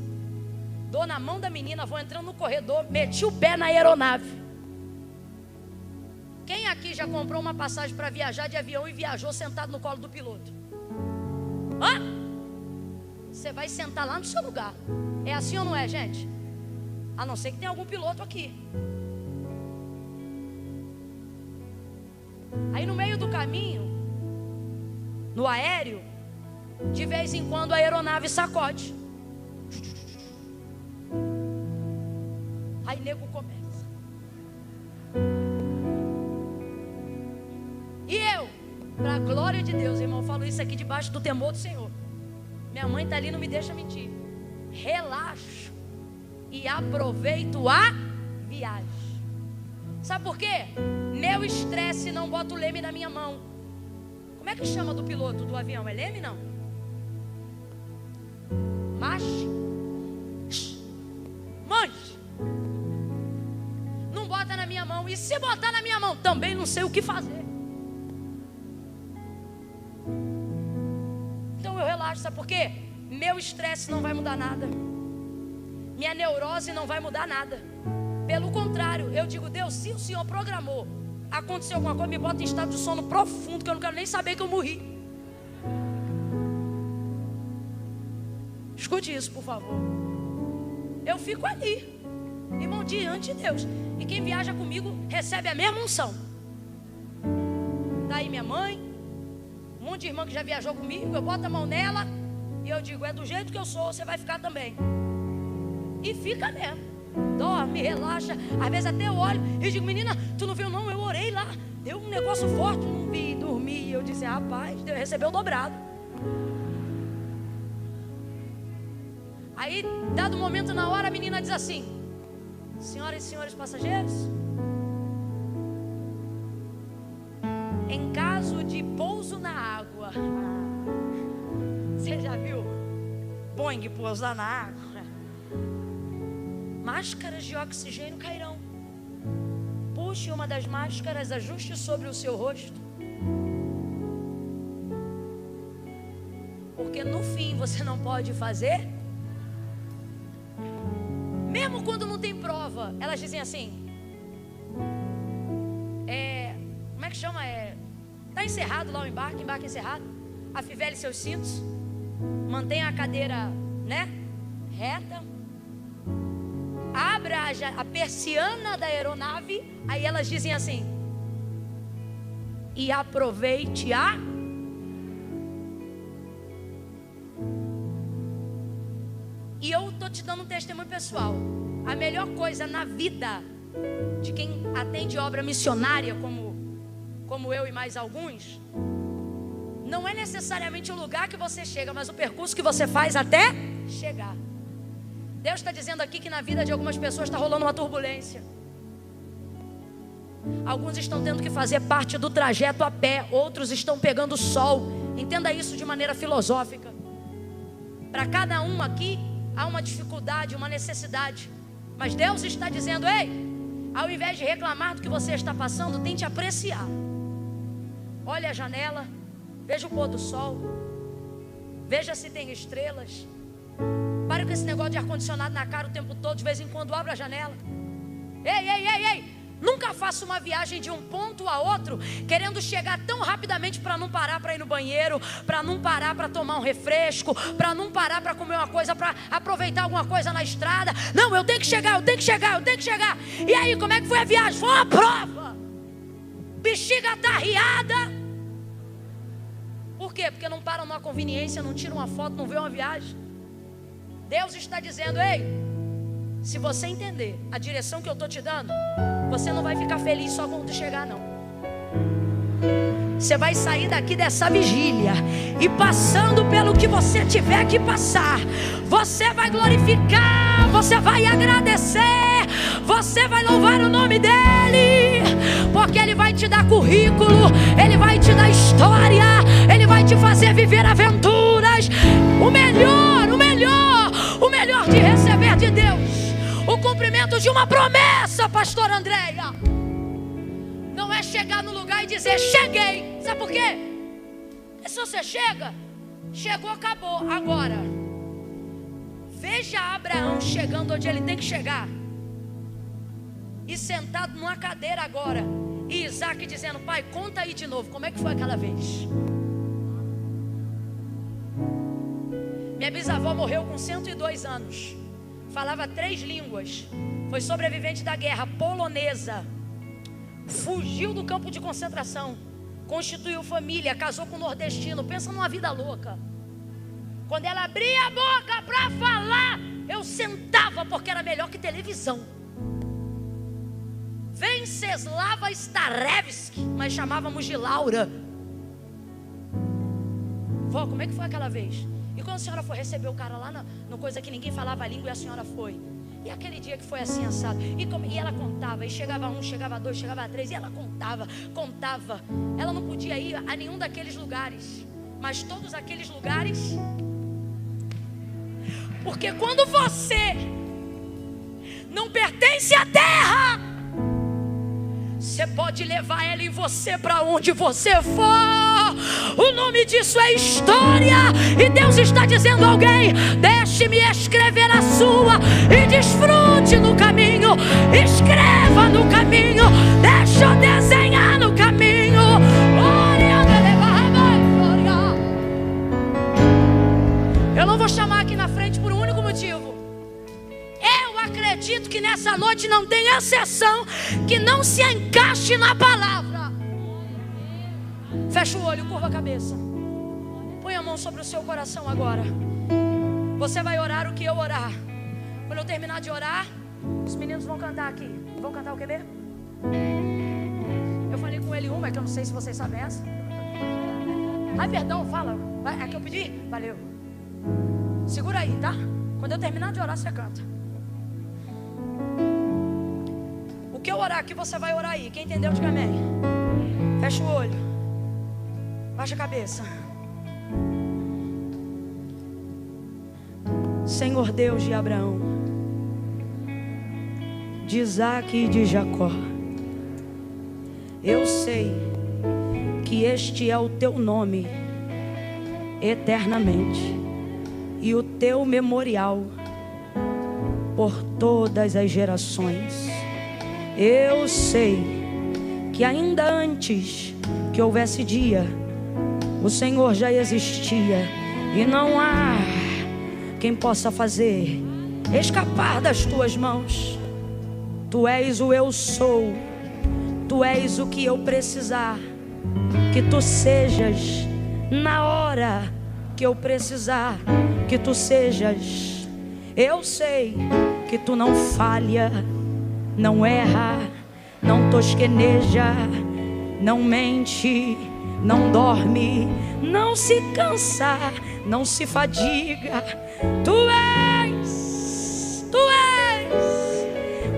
dou na mão da menina, vou entrando no corredor, meti o pé na aeronave. Quem aqui já comprou uma passagem para viajar de avião e viajou sentado no colo do piloto? Hã? Você vai sentar lá no seu lugar. É assim ou não é, gente? A não ser que tenha algum piloto aqui. Aí no meio do caminho, no aéreo, de vez em quando a aeronave sacode. Aí nego começa. E eu, para a glória de Deus, irmão, eu falo isso aqui debaixo do temor do Senhor. Minha mãe está ali, não me deixa mentir. Relaxo e aproveito a viagem. Sabe por quê? Meu estresse não bota o leme na minha mão. Como é que chama do piloto do avião? É leme, não? Manche. Não bota na minha mão. E se botar na minha mão, também não sei o que fazer. Então eu relaxo, sabe por quê? Meu estresse não vai mudar nada. Minha neurose não vai mudar nada. Pelo contrário, eu digo, Deus, se o Senhor programou, aconteceu alguma coisa, me bota em estado de sono profundo, que eu não quero nem saber que eu morri. Escute isso, por favor. Eu fico ali, irmão, diante de Deus. E quem viaja comigo recebe a mesma unção. Está aí minha mãe, um monte de irmã que já viajou comigo. Eu boto a mão nela e eu digo, é do jeito que eu sou, você vai ficar também. E fica mesmo. Dorme, relaxa. Às vezes até eu olho e digo, menina, tu não viu não? Eu orei lá, deu um negócio forte, não vi, dormi. Eu disse, rapaz, Deus recebeu dobrado. Aí, dado um momento na hora, a menina diz assim, senhoras e senhores passageiros, em caso de pouso na água, você já viu Boeing pousar na água? Máscaras de oxigênio cairão. Puxe uma das máscaras, ajuste sobre o seu rosto. Porque no fim você não pode fazer. Mesmo quando não tem prova, elas dizem assim, que chama? Está encerrado lá o embarque encerrado. Afivele seus cintos. Mantenha a cadeira, né, reta. Abra a persiana da aeronave. Aí elas dizem assim: e aproveite a... E eu estou te dando um testemunho pessoal. A melhor coisa na vida de quem atende obra missionária, como eu e mais alguns, não é necessariamente o lugar que você chega, mas o percurso que você faz até chegar. Deus está dizendo aqui que na vida de algumas pessoas está rolando uma turbulência. Alguns estão tendo que fazer parte do trajeto a pé, outros estão pegando sol. Entenda isso de maneira filosófica. Para cada um aqui há uma dificuldade, uma necessidade. Mas Deus está dizendo: ei, ao invés de reclamar do que você está passando, tente apreciar. Olhe a janela, veja o pôr do sol, veja se tem estrelas. Pare com esse negócio de ar-condicionado na cara o tempo todo. De vez em quando abra a janela. Ei, nunca faça uma viagem de um ponto a outro querendo chegar tão rapidamente para não parar para ir no banheiro, para não parar para tomar um refresco, para não parar para comer uma coisa, para aproveitar alguma coisa na estrada. Não, eu tenho que chegar. E aí, como é que foi a viagem? Foi uma prova. Bexiga tá arriada. Por quê? Porque não para numa conveniência, não tira uma foto, não vê uma viagem. Deus está dizendo: ei, se você entender a direção que eu estou te dando, você não vai ficar feliz só quando chegar, não. Você vai sair daqui dessa vigília e passando pelo que você tiver que passar, você vai glorificar, você vai agradecer, você vai louvar o nome dEle, porque Ele vai te dar currículo, Ele vai te dar história, Ele vai te fazer viver aventuras. O melhor de receber de Deus, o cumprimento de uma promessa, pastor Andréia, não é chegar no lugar e dizer: cheguei. Sabe por quê? Porque se você chegou, acabou. Agora, veja Abraão chegando onde ele tem que chegar, e sentado numa cadeira agora, e Isaac dizendo: pai, conta aí de novo, como é que foi aquela vez? Minha bisavó morreu com 102 anos. Falava 3 línguas. Foi sobrevivente da guerra polonesa. Fugiu do campo de concentração. Constituiu família, casou com um nordestino. Pensa numa vida louca. Quando ela abria a boca para falar, eu sentava, porque era melhor que televisão. Venceslava Starevski, mas chamávamos de Laura. Vó, como é que foi aquela vez? E quando a senhora foi receber o cara lá no coisa que ninguém falava a língua, e a senhora foi? E aquele dia que foi assim assado? E ela contava, e chegava 1, chegava 2, chegava 3, e ela contava. Ela não podia ir a nenhum daqueles lugares, mas todos aqueles lugares. Porque quando você não pertence à terra, você pode levar ela em você para onde você for. O nome disso é história. E Deus está dizendo a alguém: deixe-me escrever a sua, e desfrute no caminho. Escreva no caminho, deixa eu desenhar no caminho. Eu não vou chamar aqui na frente por um único motivo. Eu acredito que nessa noite não tem exceção que não se encaixe na palavra. Fecha o olho, curva a cabeça. Põe a mão sobre o seu coração agora. Você vai orar o que eu orar. Quando eu terminar de orar, os meninos vão cantar aqui. Vão cantar o que mesmo? Eu falei com ele uma, que eu não sei se vocês sabem essa. Ai, perdão, fala. É que eu pedi? Valeu. Segura aí, tá? Quando eu terminar de orar, você canta. O que eu orar aqui, você vai orar aí. Quem entendeu, diga amém. Fecha o olho. Baixa a cabeça. Senhor Deus de Abraão, de Isaac e de Jacó, eu sei que este é o teu nome eternamente, e o teu memorial por todas as gerações. Eu sei que ainda antes que houvesse dia, o Senhor já existia, e não há quem possa fazer escapar das tuas mãos. Tu és o eu sou, tu és o que eu precisar, que tu sejas na hora que eu precisar, que tu sejas. Eu sei que tu não falha, não erra, não tosqueneja, não mente, não dorme, não se cansa, não se fadiga. Tu és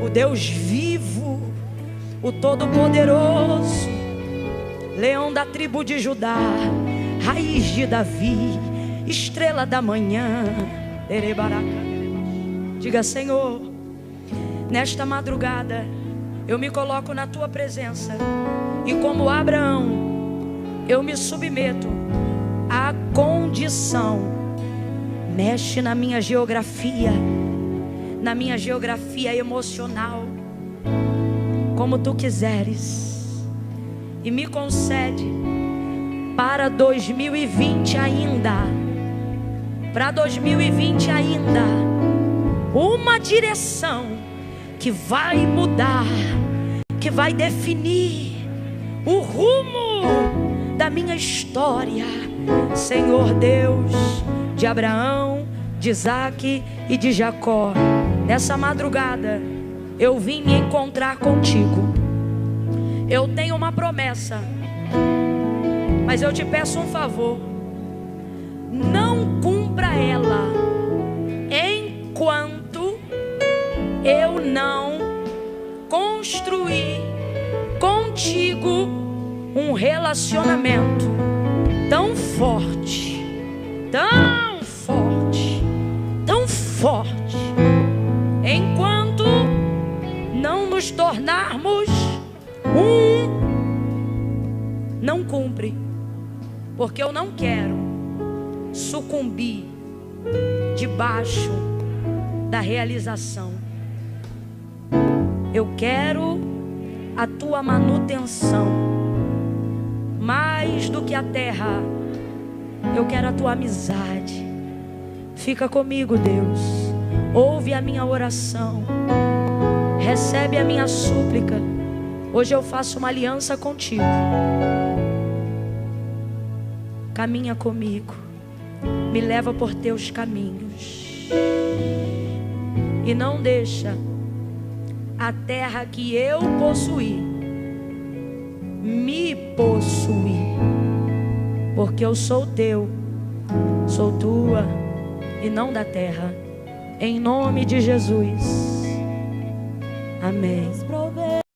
o Deus vivo, o Todo-Poderoso, Leão da tribo de Judá, Raiz de Davi, Estrela da manhã. Diga: Senhor, nesta madrugada eu me coloco na tua presença, e como Abraão eu me submeto à condição. Mexe na minha geografia emocional, como tu quiseres, e me concede para 2020 ainda, uma direção que vai mudar, que vai definir o rumo da minha história. Senhor Deus de Abraão, de Isaque e de Jacó, nessa madrugada eu vim me encontrar contigo. Eu tenho uma promessa, mas eu te peço um favor: não cumpra ela enquanto eu não construir contigo um relacionamento tão forte, tão forte, tão forte, enquanto não nos tornarmos um. Não cumpre, porque eu não quero sucumbir debaixo da realização. Eu quero a tua manutenção, mais do que a terra. Eu quero a tua amizade. Fica comigo, Deus. Ouve a minha oração, recebe a minha súplica. Hoje eu faço uma aliança contigo. Caminha comigo, me leva por teus caminhos, e não deixa a terra que eu possuí me possuir, porque eu sou teu, sou tua e não da terra. Em nome de Jesus, amém.